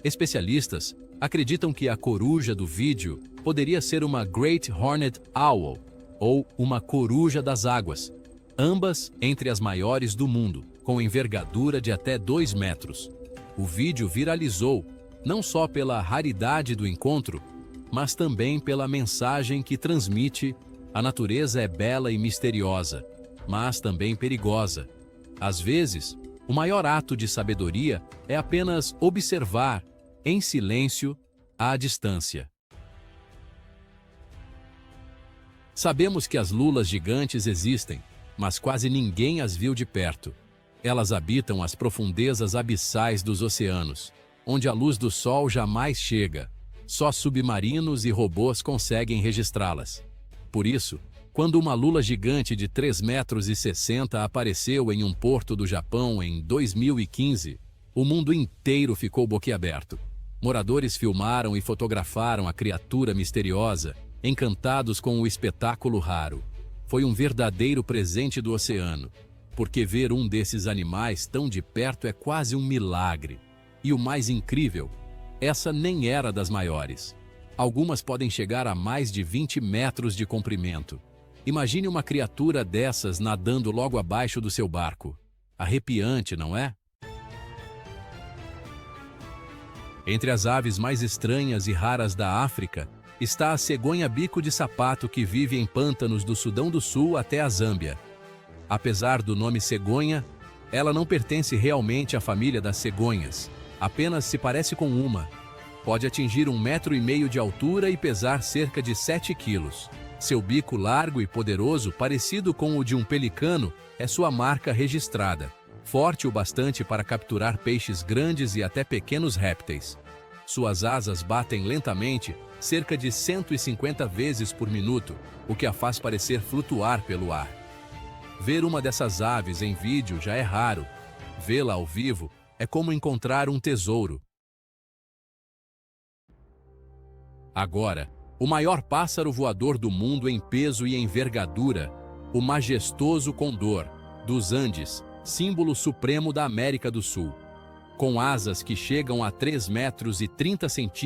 Especialistas acreditam que a coruja do vídeo poderia ser uma Great Horned Owl, ou uma coruja das águas, ambas entre as maiores do mundo, com envergadura de até 2 metros. O vídeo viralizou, não só pela raridade do encontro, mas também pela mensagem que transmite: a natureza é bela e misteriosa, mas também perigosa. Às vezes, o maior ato de sabedoria é apenas observar, em silêncio, à distância. Sabemos que as lulas gigantes existem, mas quase ninguém as viu de perto. Elas habitam as profundezas abissais dos oceanos, onde a luz do sol jamais chega. Só submarinos e robôs conseguem registrá-las. Por isso, quando uma lula gigante de 3,60 metros apareceu em um porto do Japão em 2015, o mundo inteiro ficou boquiaberto. Moradores filmaram e fotografaram a criatura misteriosa, encantados com o espetáculo raro. foi um verdadeiro presente do oceano, porque ver um desses animais tão de perto é quase um milagre. E o mais incrível, essa nem era das maiores. Algumas podem chegar a mais de 20 metros de comprimento. Imagine uma criatura dessas nadando logo abaixo do seu barco. Arrepiante, não é? Entre as aves mais estranhas e raras da África, está a cegonha bico de sapato que vive em pântanos do Sudão do Sul até a Zâmbia. Apesar do nome cegonha, ela não pertence realmente à família das cegonhas, apenas se parece com uma. Pode atingir 1,5 metro de altura e pesar cerca de 7 quilos. Seu bico largo e poderoso, parecido com o de um pelicano, é sua marca registrada, forte o bastante para capturar peixes grandes e até pequenos répteis. Suas asas batem lentamente, cerca de 150 vezes por minuto, o que a faz parecer flutuar pelo ar. Ver uma dessas aves em vídeo já é raro. Vê-la ao vivo é como encontrar um tesouro. Agora, o maior pássaro voador do mundo em peso e envergadura, o majestoso condor, dos Andes, símbolo supremo da América do Sul. Com asas que chegam a 3,30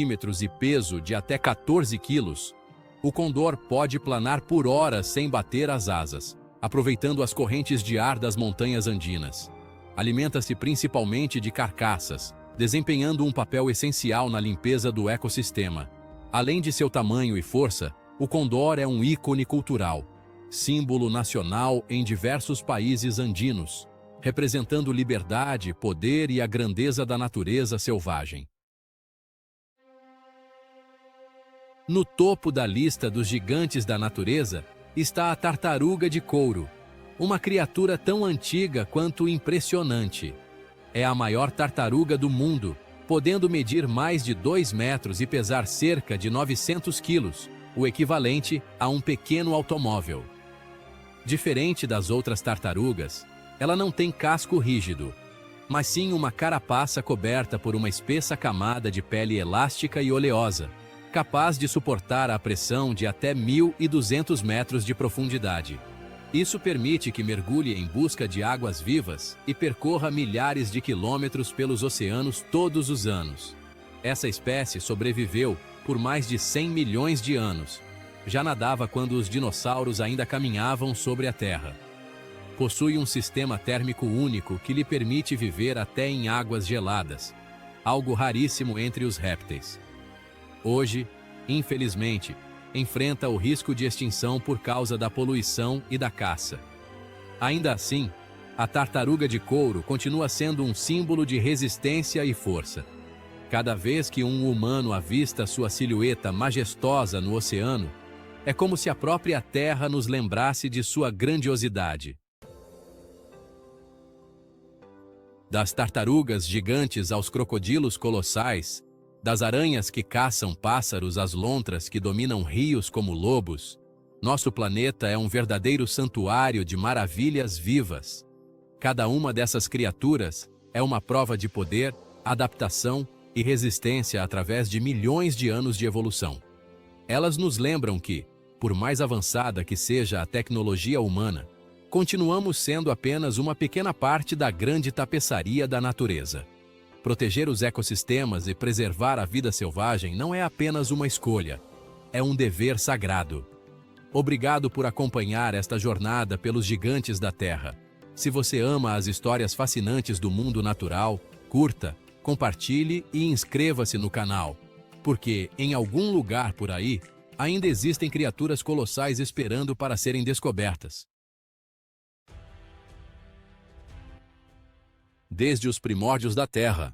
metros e peso de até 14 quilos, o condor pode planar por horas sem bater as asas, aproveitando as correntes de ar das montanhas andinas. Alimenta-se principalmente de carcaças, desempenhando um papel essencial na limpeza do ecossistema. Além de seu tamanho e força, o condor é um ícone cultural, símbolo nacional em diversos países andinos, representando liberdade, poder e a grandeza da natureza selvagem. No topo da lista dos gigantes da natureza está a tartaruga de couro, uma criatura tão antiga quanto impressionante. É a maior tartaruga do mundo, podendo medir mais de 2 metros e pesar cerca de 900 quilos, o equivalente a um pequeno automóvel. Diferente das outras tartarugas, ela não tem casco rígido, mas sim uma carapaça coberta por uma espessa camada de pele elástica e oleosa, capaz de suportar a pressão de até 1.200 metros de profundidade. Isso permite que mergulhe em busca de águas vivas e percorra milhares de quilômetros pelos oceanos todos os anos. Essa espécie sobreviveu por mais de 100 milhões de anos. Já nadava quando os dinossauros ainda caminhavam sobre a Terra. Possui um sistema térmico único que lhe permite viver até em águas geladas, algo raríssimo entre os répteis. Hoje, infelizmente, enfrenta o risco de extinção por causa da poluição e da caça. Ainda assim, a tartaruga de couro continua sendo um símbolo de resistência e força. Cada vez que um humano avista sua silhueta majestosa no oceano, é como se a própria Terra nos lembrasse de sua grandiosidade. Das tartarugas gigantes aos crocodilos colossais, das aranhas que caçam pássaros às lontras que dominam rios como lobos, nosso planeta é um verdadeiro santuário de maravilhas vivas. Cada uma dessas criaturas é uma prova de poder, adaptação e resistência através de milhões de anos de evolução. Elas nos lembram que, por mais avançada que seja a tecnologia humana, continuamos sendo apenas uma pequena parte da grande tapeçaria da natureza. Proteger os ecossistemas e preservar a vida selvagem não é apenas uma escolha, é um dever sagrado. Obrigado por acompanhar esta jornada pelos gigantes da Terra. Se você ama as histórias fascinantes do mundo natural, curta, compartilhe e inscreva-se no canal, porque em algum lugar por aí ainda existem criaturas colossais esperando para serem descobertas. Desde os primórdios da Terra.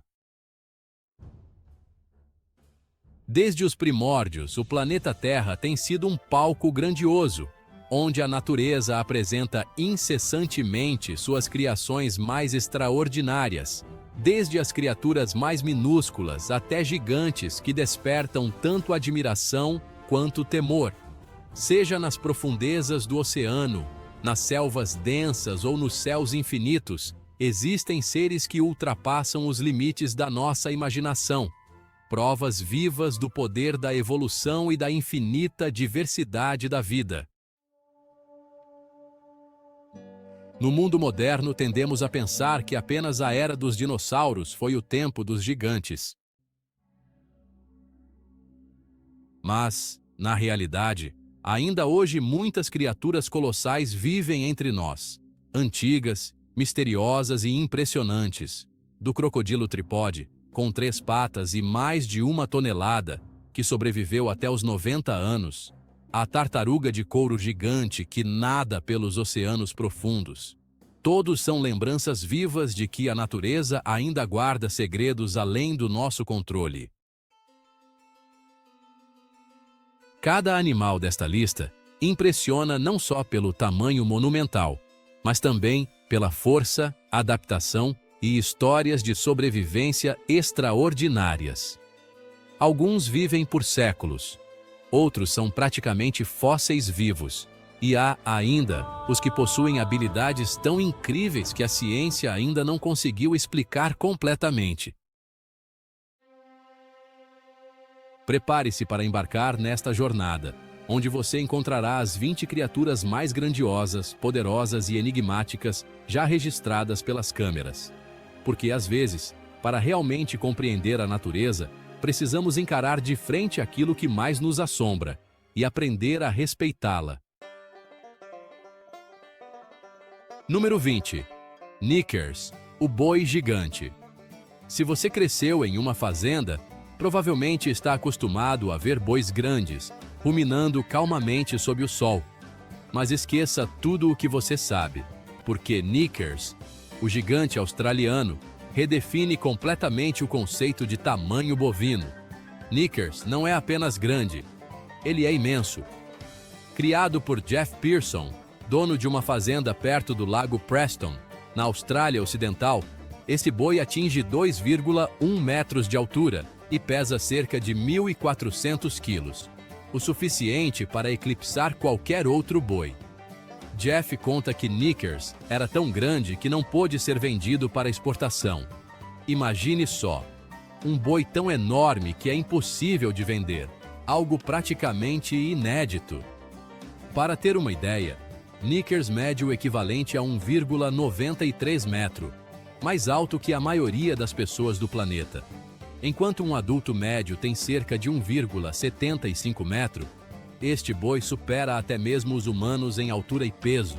Desde os primórdios, o planeta Terra tem sido um palco grandioso, onde a natureza apresenta incessantemente suas criações mais extraordinárias, desde as criaturas mais minúsculas até gigantes que despertam tanto admiração quanto temor. Seja nas profundezas do oceano, nas selvas densas ou nos céus infinitos, existem seres que ultrapassam os limites da nossa imaginação, provas vivas do poder da evolução e da infinita diversidade da vida. No mundo moderno, tendemos a pensar que apenas a era dos dinossauros foi o tempo dos gigantes. Mas, na realidade, ainda hoje muitas criaturas colossais vivem entre nós. Antigas, misteriosas e impressionantes. Do crocodilo tripode, com 3 patas e mais de 1 tonelada, que sobreviveu até os 90 anos, à tartaruga de couro gigante que nada pelos oceanos profundos. Todos são lembranças vivas de que a natureza ainda guarda segredos além do nosso controle. Cada animal desta lista impressiona não só pelo tamanho monumental, mas também pela força, adaptação e histórias de sobrevivência extraordinárias. Alguns vivem por séculos, outros são praticamente fósseis vivos, e há ainda os que possuem habilidades tão incríveis que a ciência ainda não conseguiu explicar completamente. Prepare-se para embarcar nesta jornada, onde você encontrará as 20 criaturas mais grandiosas, poderosas e enigmáticas já registradas pelas câmeras. Porque, às vezes, para realmente compreender a natureza, precisamos encarar de frente aquilo que mais nos assombra e aprender a respeitá-la. Número 20. Knickers, o boi gigante. Se você cresceu em uma fazenda, provavelmente está acostumado a ver bois grandes, ruminando calmamente sob o sol. Mas esqueça tudo o que você sabe, porque Knickers, o gigante australiano, redefine completamente o conceito de tamanho bovino. Knickers não é apenas grande, ele é imenso. Criado por Jeff Pearson, dono de uma fazenda perto do lago Preston, na Austrália Ocidental, esse boi atinge 2,1 metros de altura e pesa cerca de 1.400 quilos, o suficiente para eclipsar qualquer outro boi. Jeff conta que Knickers era tão grande que não pôde ser vendido para exportação. Imagine só, um boi tão enorme que é impossível de vender, algo praticamente inédito. Para ter uma ideia, Knickers mede o equivalente a 1,93 metro, mais alto que a maioria das pessoas do planeta. Enquanto um adulto médio tem cerca de 1,75 metro, este boi supera até mesmo os humanos em altura e peso.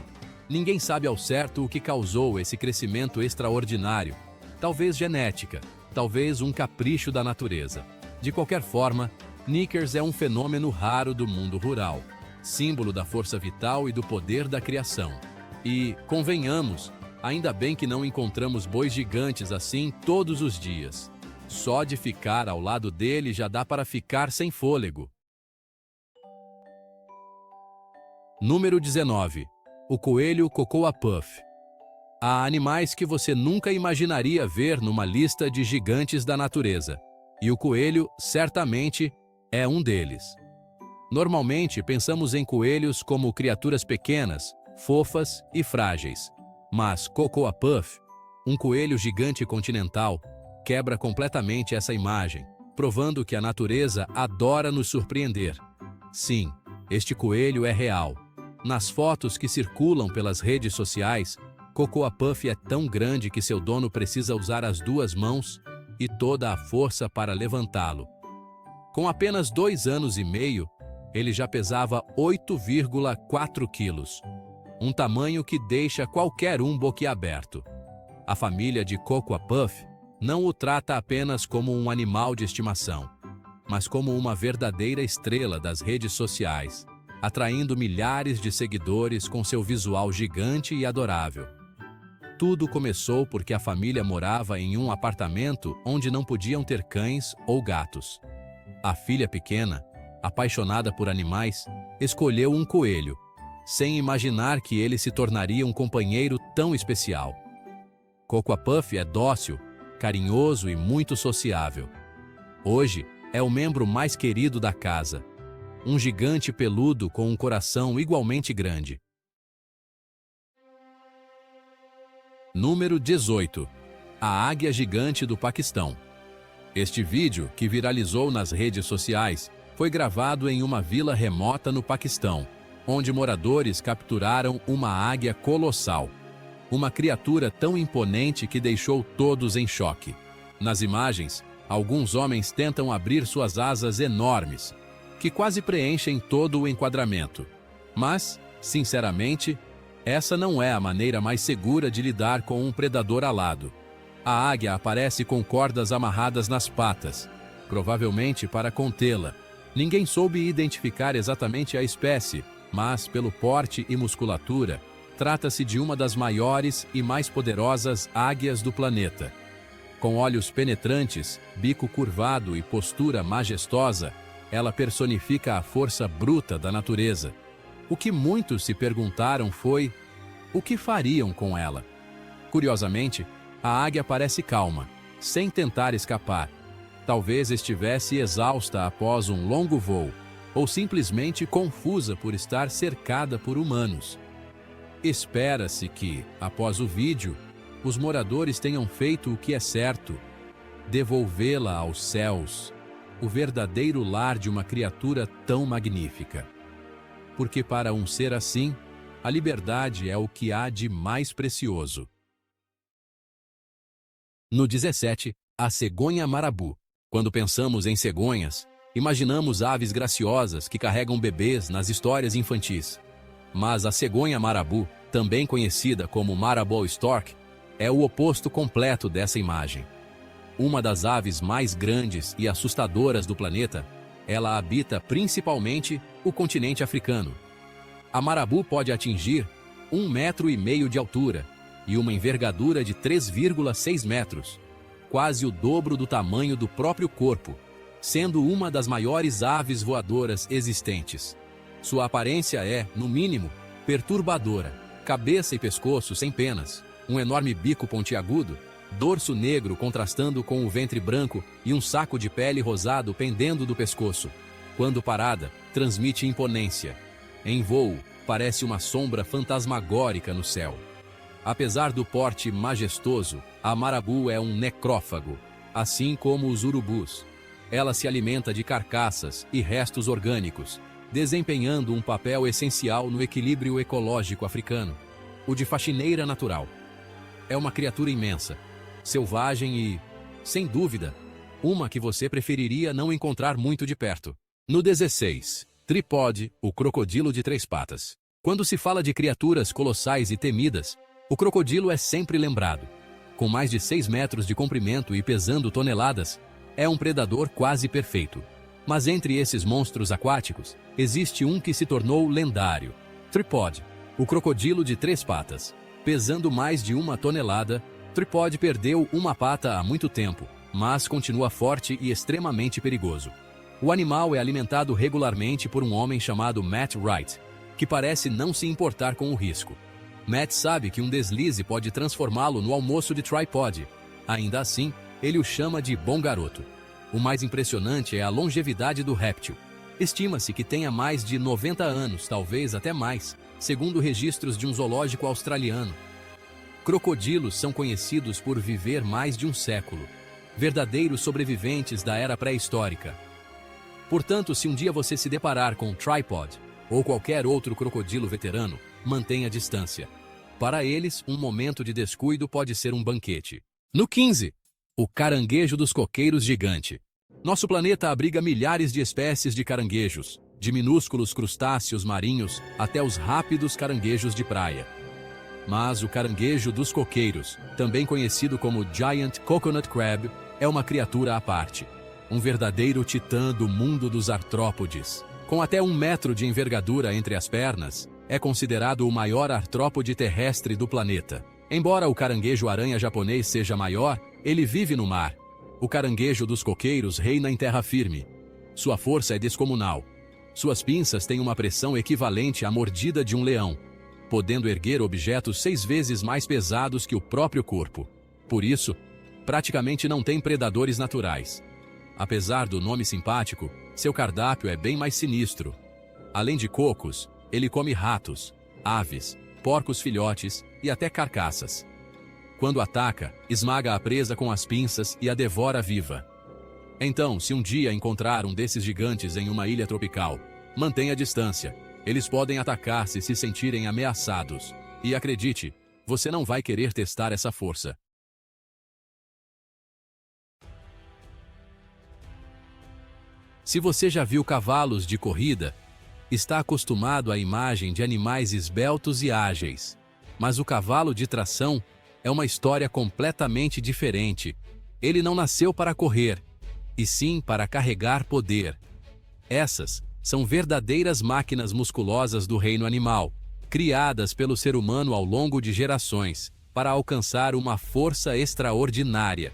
Ninguém sabe ao certo o que causou esse crescimento extraordinário. Talvez genética, talvez um capricho da natureza. De qualquer forma, Knickers é um fenômeno raro do mundo rural, símbolo da força vital e do poder da criação. E, convenhamos, ainda bem que não encontramos bois gigantes assim todos os dias. Só de ficar ao lado dele já dá para ficar sem fôlego. Número 19. O coelho Cocoa Puff. Há animais que você nunca imaginaria ver numa lista de gigantes da natureza, e o coelho, certamente, é um deles. Normalmente, pensamos em coelhos como criaturas pequenas, fofas e frágeis. Mas Cocoa Puff, um coelho gigante continental, quebra completamente essa imagem, provando que a natureza adora nos surpreender. Sim, este coelho é real. Nas fotos que circulam pelas redes sociais, Cocoa Puff é tão grande que seu dono precisa usar as 2 mãos e toda a força para levantá-lo. Com apenas 2 anos e meio, ele já pesava 8,4 quilos, um tamanho que deixa qualquer um boquiaberto. A família de Cocoa Puff não o trata apenas como um animal de estimação, mas como uma verdadeira estrela das redes sociais, atraindo milhares de seguidores com seu visual gigante e adorável. Tudo começou porque a família morava em um apartamento onde não podiam ter cães ou gatos. A filha pequena, apaixonada por animais, escolheu um coelho, sem imaginar que ele se tornaria um companheiro tão especial. Cocoa Puff é dócil, carinhoso e muito sociável. Hoje, é o membro mais querido da casa, um gigante peludo com um coração igualmente grande. Número 18. A águia gigante do Paquistão. Este vídeo, que viralizou nas redes sociais, foi gravado em uma vila remota no Paquistão, onde moradores capturaram uma águia colossal. uma criatura tão imponente que deixou todos em choque. Nas imagens, alguns homens tentam abrir suas asas enormes, que quase preenchem todo o enquadramento. Mas, sinceramente, essa não é a maneira mais segura de lidar com um predador alado. A águia aparece com cordas amarradas nas patas, provavelmente para contê-la. Ninguém soube identificar exatamente a espécie, mas, pelo porte e musculatura, trata-se de uma das maiores e mais poderosas águias do planeta. Com olhos penetrantes, bico curvado e postura majestosa, ela personifica a força bruta da natureza. O que muitos se perguntaram foi: o que fariam com ela? Curiosamente, a águia parece calma, sem tentar escapar. Talvez estivesse exausta após um longo voo, ou simplesmente confusa por estar cercada por humanos. Espera-se que, após o vídeo, os moradores tenham feito o que é certo: devolvê-la aos céus, o verdadeiro lar de uma criatura tão magnífica. Porque para um ser assim, a liberdade é o que há de mais precioso. No 17, a cegonha marabu. Quando pensamos em cegonhas, imaginamos aves graciosas que carregam bebês nas histórias infantis. Mas a cegonha marabu, também conhecida como marabou stork, é o oposto completo dessa imagem. Uma das aves mais grandes e assustadoras do planeta, ela habita principalmente o continente africano. A marabu pode atingir 1,5 metro de altura e uma envergadura de 3,6 metros, quase o dobro do tamanho do próprio corpo, sendo uma das maiores aves voadoras existentes. Sua aparência é, no mínimo, perturbadora: cabeça e pescoço sem penas, um enorme bico pontiagudo, dorso negro contrastando com o ventre branco e um saco de pele rosado pendendo do pescoço. Quando parada, transmite imponência. Em voo, parece uma sombra fantasmagórica no céu. Apesar do porte majestoso, a marabu é um necrófago, assim como os urubus. Ela se alimenta de carcaças e restos orgânicos, desempenhando um papel essencial no equilíbrio ecológico africano, o de faxineira natural. É uma criatura imensa, selvagem e, sem dúvida, uma que você preferiria não encontrar muito de perto. No 16, Tripode, o crocodilo de 3 patas. Quando se fala de criaturas colossais e temidas, o crocodilo é sempre lembrado. Com mais de 6 metros de comprimento e pesando toneladas, é um predador quase perfeito. Mas entre esses monstros aquáticos, existe um que se tornou lendário: Tripode, o crocodilo de 3 patas. Pesando mais de 1 tonelada, Tripode perdeu uma pata há muito tempo, mas continua forte e extremamente perigoso. O animal é alimentado regularmente por um homem chamado Matt Wright, que parece não se importar com o risco. Matt sabe que um deslize pode transformá-lo no almoço de Tripod. Ainda assim, ele o chama de bom garoto. O mais impressionante é a longevidade do réptil. Estima-se que tenha mais de 90 anos, talvez até mais, segundo registros de um zoológico australiano. Crocodilos são conhecidos por viver mais de um século, verdadeiros sobreviventes da era pré-histórica. Portanto, se um dia você se deparar com um Tripod ou qualquer outro crocodilo veterano, mantenha distância. Para eles, um momento de descuido pode ser um banquete. No 15, o caranguejo dos coqueiros gigante. Nosso planeta abriga milhares de espécies de caranguejos, de minúsculos crustáceos marinhos até os rápidos caranguejos de praia. Mas o caranguejo dos coqueiros, também conhecido como Giant Coconut Crab, é uma criatura à parte. Um verdadeiro titã do mundo dos artrópodes. Com até 1 metro de envergadura entre as pernas, é considerado o maior artrópode terrestre do planeta. Embora o caranguejo-aranha japonês seja maior, ele vive no mar. O caranguejo dos coqueiros reina em terra firme. Sua força é descomunal. Suas pinças têm uma pressão equivalente à mordida de um leão, podendo erguer objetos 6 vezes mais pesados que o próprio corpo. Por isso, praticamente não tem predadores naturais. Apesar do nome simpático, seu cardápio é bem mais sinistro. Além de cocos, ele come ratos, aves, porcos filhotes e até carcaças. Quando ataca, esmaga a presa com as pinças e a devora viva. Então, se um dia encontrar um desses gigantes em uma ilha tropical, mantenha distância. Eles podem atacar se sentirem ameaçados. E acredite, Você não vai querer testar essa força. Se você já viu cavalos de corrida, está acostumado à imagem de animais esbeltos e ágeis. Mas o cavalo de tração é uma história completamente diferente. Ele não nasceu para correr, e sim para carregar poder. Essas são verdadeiras máquinas musculosas do reino animal, criadas pelo ser humano ao longo de gerações, para alcançar uma força extraordinária.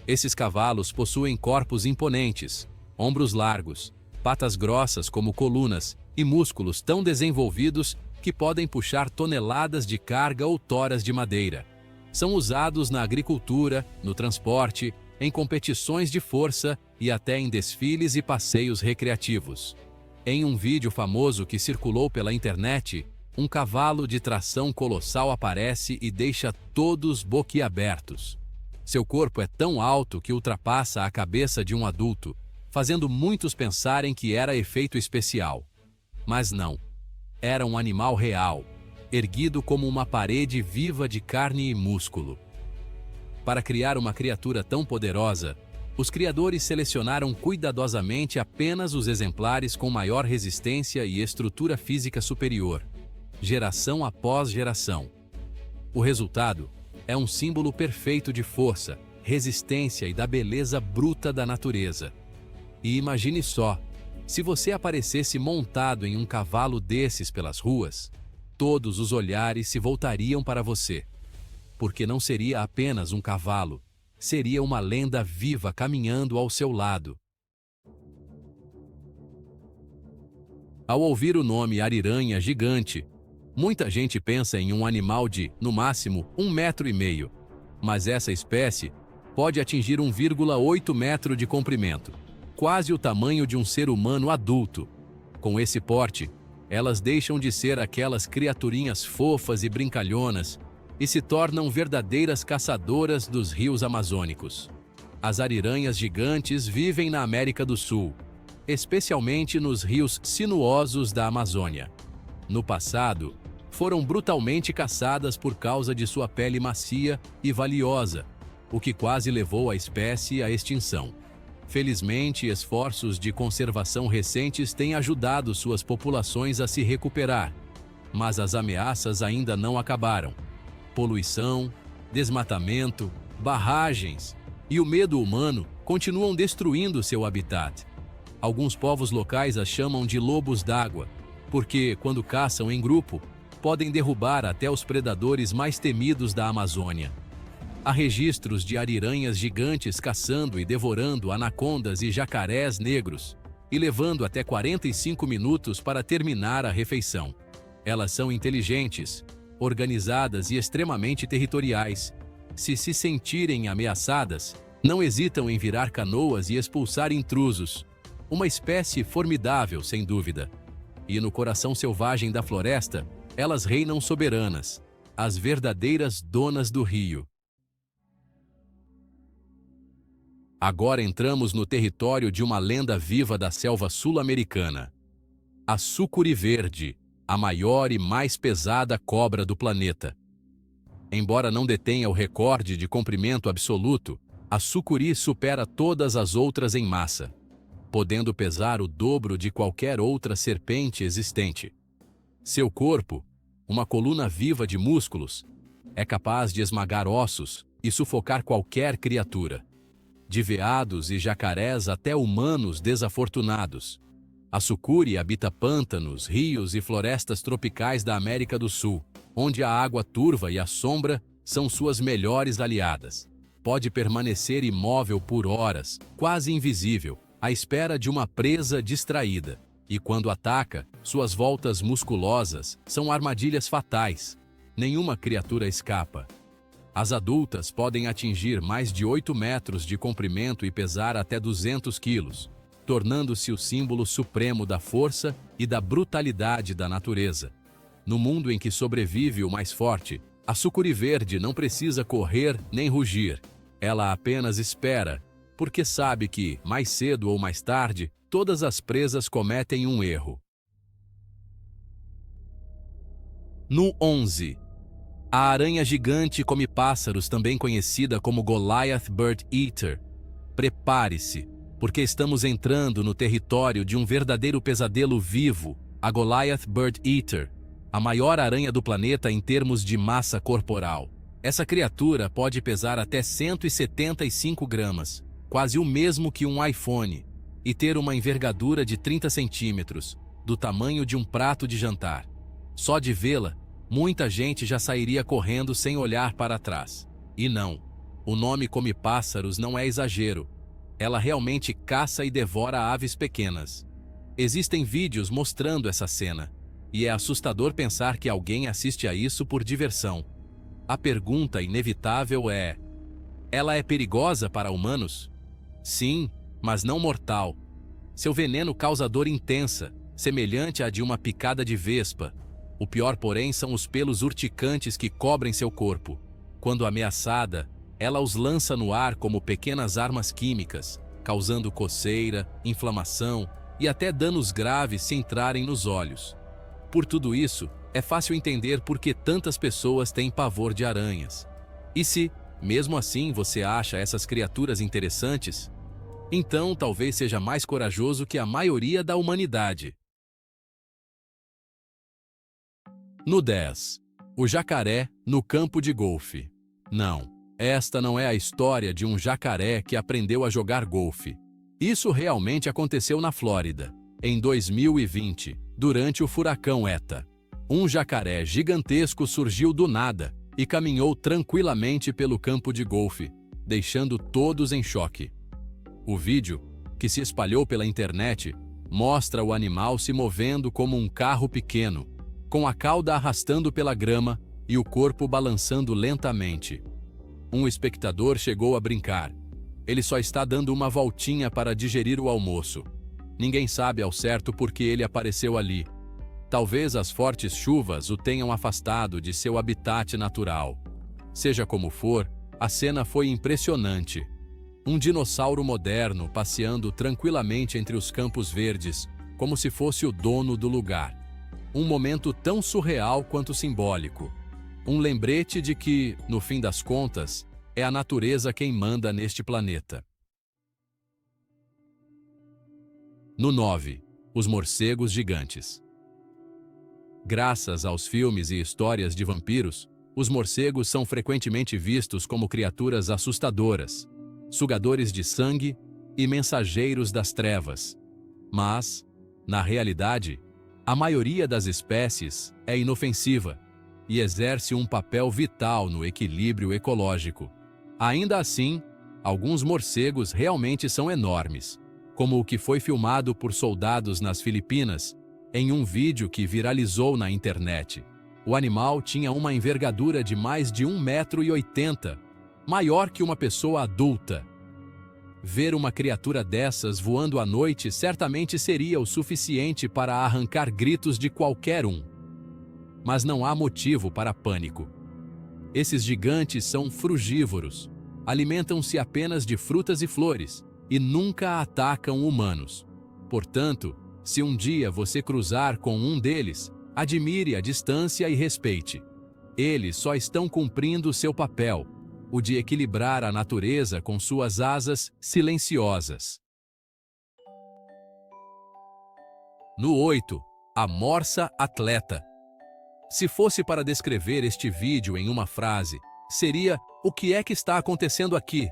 Esses cavalos possuem corpos imponentes, ombros largos, patas grossas como colunas e músculos tão desenvolvidos que podem puxar toneladas de carga ou toras de madeira. São usados na agricultura, no transporte, em competições de força e até em desfiles e passeios recreativos. Em um vídeo famoso que circulou pela internet, um cavalo de tração colossal aparece e deixa todos boquiabertos. Seu corpo é tão alto que ultrapassa a cabeça de um adulto, fazendo muitos pensarem que era efeito especial. Mas não. Era um animal real, erguido como uma parede viva de carne e músculo. Para criar uma criatura tão poderosa, os criadores selecionaram cuidadosamente apenas os exemplares com maior resistência e estrutura física superior, geração após geração. O resultado é um símbolo perfeito de força, resistência e da beleza bruta da natureza. E imagine só, se você aparecesse montado em um cavalo desses pelas ruas, todos os olhares se voltariam para você. Porque não seria apenas um cavalo, seria uma lenda viva caminhando ao seu lado. Ao ouvir o nome ariranha gigante, muita gente pensa em um animal de, no máximo, 1,5 metro, mas essa espécie pode atingir 1,8 metro de comprimento, quase o tamanho de um ser humano adulto. Com esse porte, elas deixam de ser aquelas criaturinhas fofas e brincalhonas e se tornam verdadeiras caçadoras dos rios amazônicos. As ariranhas gigantes vivem na América do Sul, especialmente nos rios sinuosos da Amazônia. No passado, foram brutalmente caçadas por causa de sua pele macia e valiosa, o que quase levou a espécie à extinção. Felizmente, esforços de conservação recentes têm ajudado suas populações a se recuperar, mas as ameaças ainda não acabaram. Poluição, desmatamento, barragens e o medo humano continuam destruindo seu habitat. Alguns povos locais as chamam de lobos d'água, porque, quando caçam em grupo, podem derrubar até os predadores mais temidos da Amazônia. Há registros de ariranhas gigantes caçando e devorando anacondas e jacarés negros, e levando até 45 minutos para terminar a refeição. Elas são inteligentes, organizadas e extremamente territoriais. Se sentirem ameaçadas, não hesitam em virar canoas e expulsar intrusos. Uma espécie formidável, sem dúvida. E no coração selvagem da floresta, elas reinam soberanas, as verdadeiras donas do rio. Agora entramos no território de uma lenda viva da selva sul-americana. A sucuri verde, a maior e mais pesada cobra do planeta. Embora não detenha o recorde de comprimento absoluto, a sucuri supera todas as outras em massa, podendo pesar o dobro de qualquer outra serpente existente. Seu corpo, uma coluna viva de músculos, é capaz de esmagar ossos e sufocar qualquer criatura. De veados e jacarés até humanos desafortunados. A sucuri habita pântanos, rios e florestas tropicais da América do Sul, onde a água turva e a sombra são suas melhores aliadas. Pode permanecer imóvel por horas, quase invisível, à espera de uma presa distraída. E quando ataca, suas voltas musculosas são armadilhas fatais. Nenhuma criatura escapa. As adultas podem atingir mais de 8 metros de comprimento e pesar até 200 quilos, tornando-se o símbolo supremo da força e da brutalidade da natureza. No mundo em que sobrevive o mais forte, a sucuri verde não precisa correr nem rugir. Ela apenas espera, porque sabe que, mais cedo ou mais tarde, todas as presas cometem um erro. No 11. A aranha gigante come pássaros, também conhecida como Goliath Bird Eater. Prepare-se, porque estamos entrando no território de um verdadeiro pesadelo vivo, a Goliath Bird Eater, a maior aranha do planeta em termos de massa corporal. Essa criatura pode pesar até 175 gramas, quase o mesmo que um iPhone, e ter uma envergadura de 30 centímetros, do tamanho de um prato de jantar. Só de vê-la, muita gente já sairia correndo sem olhar para trás. E não, o nome come pássaros não é exagero. Ela realmente caça e devora aves pequenas. Existem vídeos mostrando essa cena, e é assustador pensar que alguém assiste a isso por diversão. A pergunta inevitável é: ela é perigosa para humanos? Sim, mas não mortal. Seu veneno causa dor intensa, semelhante à de uma picada de vespa. O pior, porém, são os pelos urticantes que cobrem seu corpo. Quando ameaçada, ela os lança no ar como pequenas armas químicas, causando coceira, inflamação e até danos graves se entrarem nos olhos. Por tudo isso, é fácil entender por que tantas pessoas têm pavor de aranhas. E se, mesmo assim, você acha essas criaturas interessantes, então talvez seja mais corajoso que a maioria da humanidade. No 10. O jacaré no campo de golfe. Não, esta não é a história de um jacaré que aprendeu a jogar golfe. Isso realmente aconteceu na Flórida, em 2020, durante o furacão Eta. Um jacaré gigantesco surgiu do nada e caminhou tranquilamente pelo campo de golfe, deixando todos em choque. O vídeo, que se espalhou pela internet, mostra o animal se movendo como um carro pequeno, com a cauda arrastando pela grama e o corpo balançando lentamente. Um espectador chegou a brincar: ele só está dando uma voltinha para digerir o almoço. Ninguém sabe ao certo por que ele apareceu ali. Talvez as fortes chuvas o tenham afastado de seu habitat natural. Seja como for, a cena foi impressionante. Um dinossauro moderno passeando tranquilamente entre os campos verdes, como se fosse o dono do lugar. Um momento tão surreal quanto simbólico. Um lembrete de que, no fim das contas, é a natureza quem manda neste planeta. No 9. Os morcegos gigantes. Graças aos filmes e histórias de vampiros, os morcegos são frequentemente vistos como criaturas assustadoras, sugadores de sangue e mensageiros das trevas. Mas, na realidade, a maioria das espécies é inofensiva e exerce um papel vital no equilíbrio ecológico. Ainda assim, alguns morcegos realmente são enormes, como o que foi filmado por soldados nas Filipinas, em um vídeo que viralizou na internet. O animal tinha uma envergadura de mais de 1,80 m, maior que uma pessoa adulta. Ver uma criatura dessas voando à noite certamente seria o suficiente para arrancar gritos de qualquer um. Mas não há motivo para pânico. Esses gigantes são frugívoros, alimentam-se apenas de frutas e flores e nunca atacam humanos. Portanto, se um dia você cruzar com um deles, admire a distância e respeite. Eles só estão cumprindo seu papel, o de equilibrar a natureza com suas asas silenciosas. No 8. A morsa atleta. Se fosse para descrever este vídeo em uma frase, seria: o que é que está acontecendo aqui?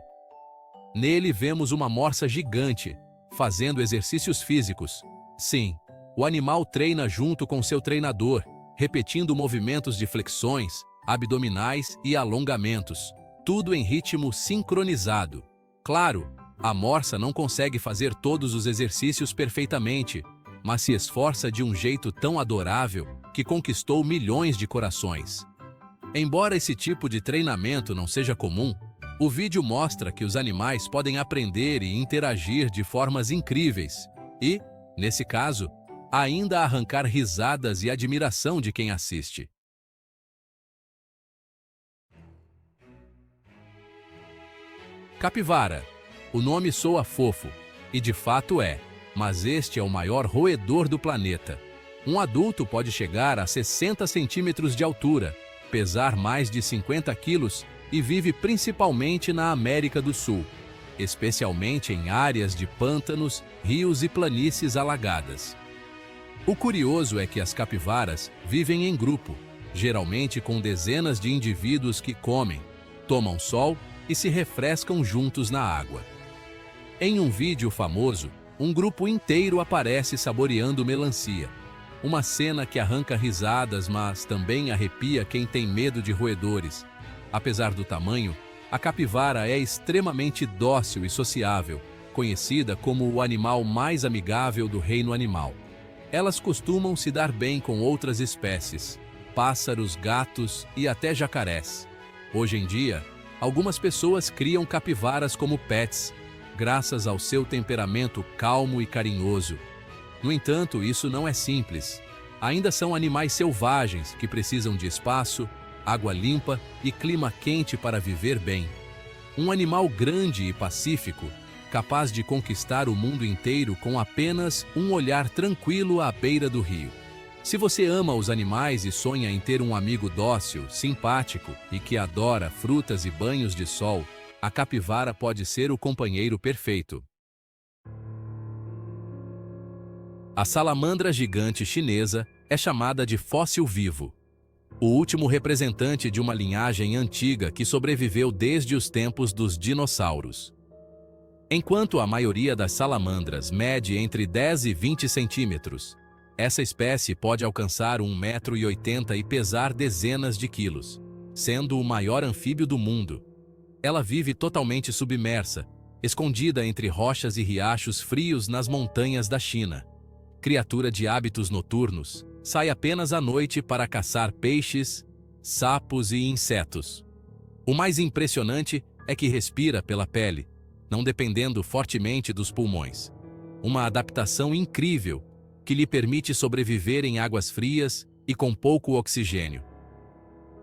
Nele vemos uma morsa gigante, fazendo exercícios físicos. Sim, o animal treina junto com seu treinador, repetindo movimentos de flexões, abdominais e alongamentos, tudo em ritmo sincronizado. Claro, a morsa não consegue fazer todos os exercícios perfeitamente, mas se esforça de um jeito tão adorável que conquistou milhões de corações. Embora esse tipo de treinamento não seja comum, o vídeo mostra que os animais podem aprender e interagir de formas incríveis e, nesse caso, ainda arrancar risadas e admiração de quem assiste. Capivara. O nome soa fofo, e de fato é, mas este é o maior roedor do planeta. Um adulto pode chegar a 60 centímetros de altura, pesar mais de 50 quilos e vive principalmente na América do Sul, especialmente em áreas de pântanos, rios e planícies alagadas. O curioso é que as capivaras vivem em grupo, geralmente com dezenas de indivíduos que comem, tomam sol e se refrescam juntos na água. Em um vídeo famoso, um grupo inteiro aparece saboreando melancia. Uma cena que arranca risadas, mas também arrepia quem tem medo de roedores. Apesar do tamanho, a capivara é extremamente dócil e sociável, conhecida como o animal mais amigável do reino animal. Elas costumam se dar bem com outras espécies, pássaros, gatos e até jacarés. Hoje em dia, algumas pessoas criam capivaras como pets, graças ao seu temperamento calmo e carinhoso. No entanto, isso não é simples. Ainda são animais selvagens que precisam de espaço, água limpa e clima quente para viver bem. Um animal grande e pacífico, capaz de conquistar o mundo inteiro com apenas um olhar tranquilo à beira do rio. Se você ama os animais e sonha em ter um amigo dócil, simpático e que adora frutas e banhos de sol, a capivara pode ser o companheiro perfeito. A salamandra gigante chinesa é chamada de fóssil vivo, o último representante de uma linhagem antiga que sobreviveu desde os tempos dos dinossauros. Enquanto a maioria das salamandras mede entre 10 e 20 centímetros, essa espécie pode alcançar 1,80 m e pesar dezenas de quilos, sendo o maior anfíbio do mundo. Ela vive totalmente submersa, escondida entre rochas e riachos frios nas montanhas da China. Criatura de hábitos noturnos, sai apenas à noite para caçar peixes, sapos e insetos. O mais impressionante é que respira pela pele, não dependendo fortemente dos pulmões. Uma adaptação incrível que lhe permite sobreviver em águas frias e com pouco oxigênio.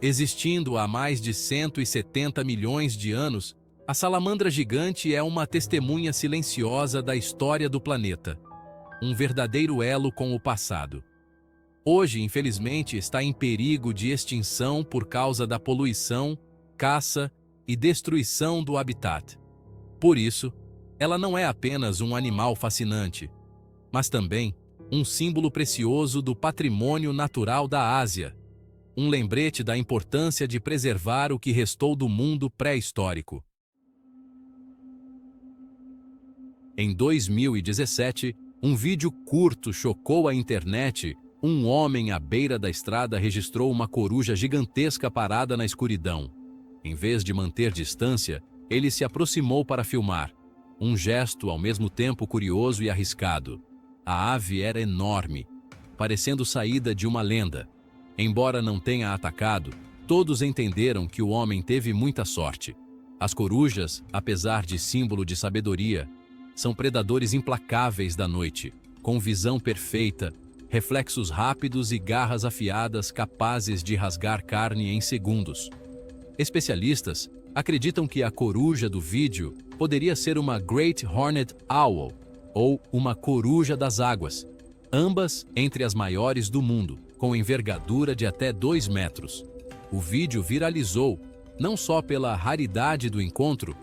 Existindo há mais de 170 milhões de anos, a salamandra gigante é uma testemunha silenciosa da história do planeta, um verdadeiro elo com o passado. Hoje, infelizmente, está em perigo de extinção por causa da poluição, caça e destruição do habitat. Por isso, ela não é apenas um animal fascinante, mas também um símbolo precioso do patrimônio natural da Ásia, um lembrete da importância de preservar o que restou do mundo pré-histórico. Em 2017, um vídeo curto chocou a internet. Um homem à beira da estrada registrou uma coruja gigantesca parada na escuridão. Em vez de manter distância, ele se aproximou para filmar, um gesto ao mesmo tempo curioso e arriscado. A ave era enorme, parecendo saída de uma lenda. Embora não tenha atacado, todos entenderam que o homem teve muita sorte. As corujas, apesar de símbolo de sabedoria, são predadores implacáveis da noite, com visão perfeita, reflexos rápidos e garras afiadas capazes de rasgar carne em segundos. Especialistas acreditam que a coruja do vídeo poderia ser uma Great Horned Owl, ou uma coruja das águas, ambas entre as maiores do mundo, com envergadura de até 2 metros. O vídeo viralizou, não só pela raridade do encontro,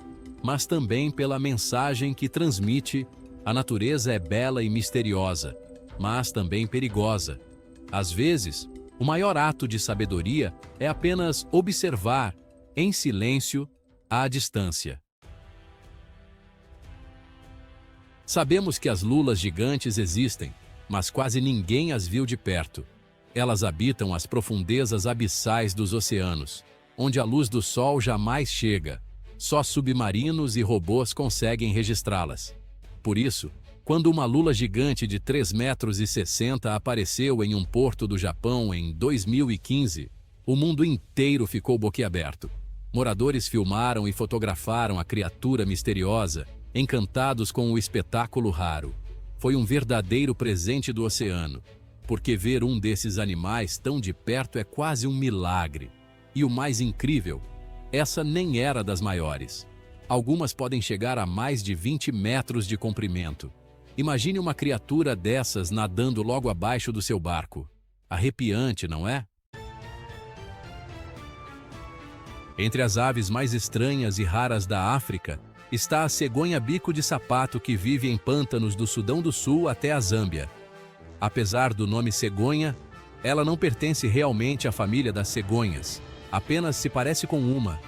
mas também pela mensagem que transmite: a natureza é bela e misteriosa, mas também perigosa. Às vezes, o maior ato de sabedoria é apenas observar, em silêncio, à distância. Sabemos que as lulas gigantes existem, mas quase ninguém as viu de perto. Elas habitam as profundezas abissais dos oceanos, onde a luz do sol jamais chega. Só submarinos e robôs conseguem registrá-las. Por isso, quando uma lula gigante de 3,60 metros apareceu em um porto do Japão em 2015, o mundo inteiro ficou boquiaberto. Moradores filmaram e fotografaram a criatura misteriosa, encantados com o espetáculo raro. Foi um verdadeiro presente do oceano, porque ver um desses animais tão de perto é quase um milagre. E o mais incrível, essa nem era das maiores. Algumas podem chegar a mais de 20 metros de comprimento. Imagine uma criatura dessas nadando logo abaixo do seu barco. Arrepiante, não é? Entre as aves mais estranhas e raras da África, está a cegonha bico de sapato que vive em pântanos do Sudão do Sul até a Zâmbia. Apesar do nome cegonha, ela não pertence realmente à família das cegonhas, apenas se parece com uma.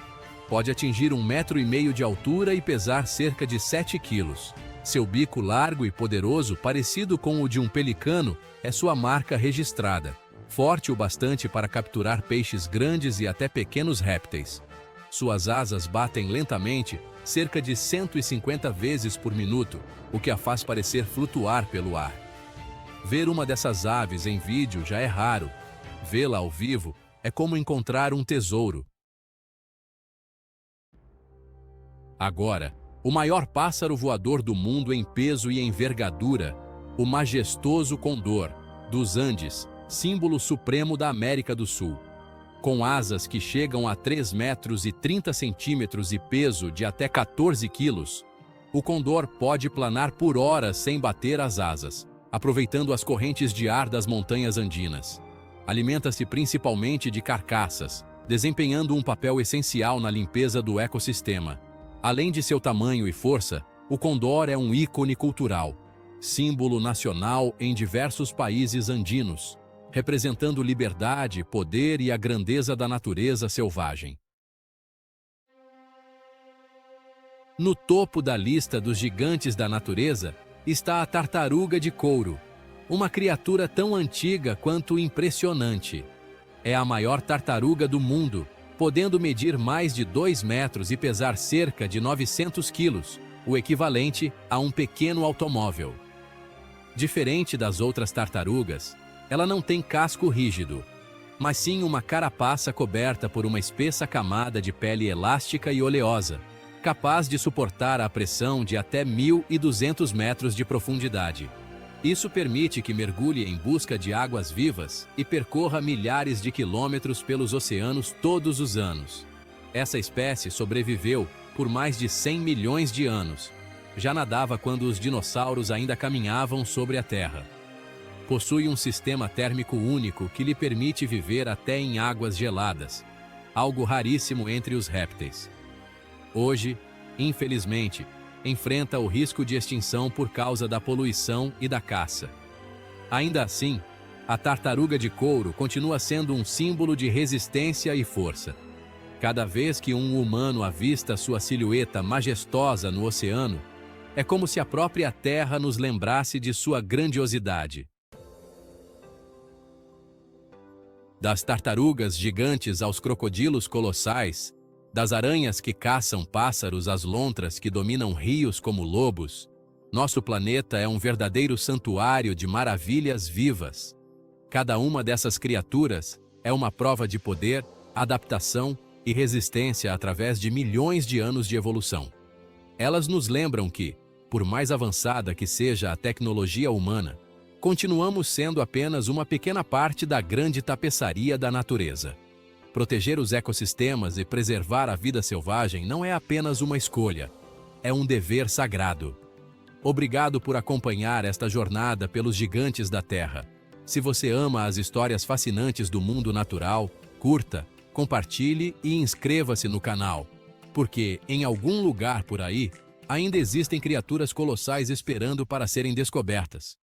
Pode atingir 1,5 metro de altura e pesar cerca de 7 quilos. Seu bico largo e poderoso, parecido com o de um pelicano, é sua marca registrada. Forte o bastante para capturar peixes grandes e até pequenos répteis. Suas asas batem lentamente, cerca de 150 vezes por minuto, o que a faz parecer flutuar pelo ar. Ver uma dessas aves em vídeo já é raro. Vê-la ao vivo é como encontrar um tesouro. Agora, o maior pássaro voador do mundo em peso e envergadura, o majestoso condor, dos Andes, símbolo supremo da América do Sul. Com asas que chegam a 3,30 metros e peso de até 14 quilos, o condor pode planar por horas sem bater as asas, aproveitando as correntes de ar das montanhas andinas. Alimenta-se principalmente de carcaças, desempenhando um papel essencial na limpeza do ecossistema. Além de seu tamanho e força, o condor é um ícone cultural, símbolo nacional em diversos países andinos, representando liberdade, poder e a grandeza da natureza selvagem. No topo da lista dos gigantes da natureza está a tartaruga de couro, uma criatura tão antiga quanto impressionante. É a maior tartaruga do mundo, podendo medir mais de 2 metros e pesar cerca de 900 quilos, o equivalente a um pequeno automóvel. Diferente das outras tartarugas, ela não tem casco rígido, mas sim uma carapaça coberta por uma espessa camada de pele elástica e oleosa, capaz de suportar a pressão de até 1.200 metros de profundidade. Isso permite que mergulhe em busca de águas vivas e percorra milhares de quilômetros pelos oceanos todos os anos. Essa espécie sobreviveu por mais de 100 milhões de anos. Já nadava quando os dinossauros ainda caminhavam sobre a Terra. Possui um sistema térmico único que lhe permite viver até em águas geladas, algo raríssimo entre os répteis. Hoje, infelizmente, enfrenta o risco de extinção por causa da poluição e da caça. Ainda assim, a tartaruga de couro continua sendo um símbolo de resistência e força. Cada vez que um humano avista sua silhueta majestosa no oceano, é como se a própria Terra nos lembrasse de sua grandiosidade. Das tartarugas gigantes aos crocodilos colossais, das aranhas que caçam pássaros às lontras que dominam rios como lobos, nosso planeta é um verdadeiro santuário de maravilhas vivas. Cada uma dessas criaturas é uma prova de poder, adaptação e resistência através de milhões de anos de evolução. Elas nos lembram que, por mais avançada que seja a tecnologia humana, continuamos sendo apenas uma pequena parte da grande tapeçaria da natureza. Proteger os ecossistemas e preservar a vida selvagem não é apenas uma escolha, é um dever sagrado. Obrigado por acompanhar esta jornada pelos gigantes da Terra. Se você ama as histórias fascinantes do mundo natural, curta, compartilhe e inscreva-se no canal, porque em algum lugar por aí ainda existem criaturas colossais esperando para serem descobertas.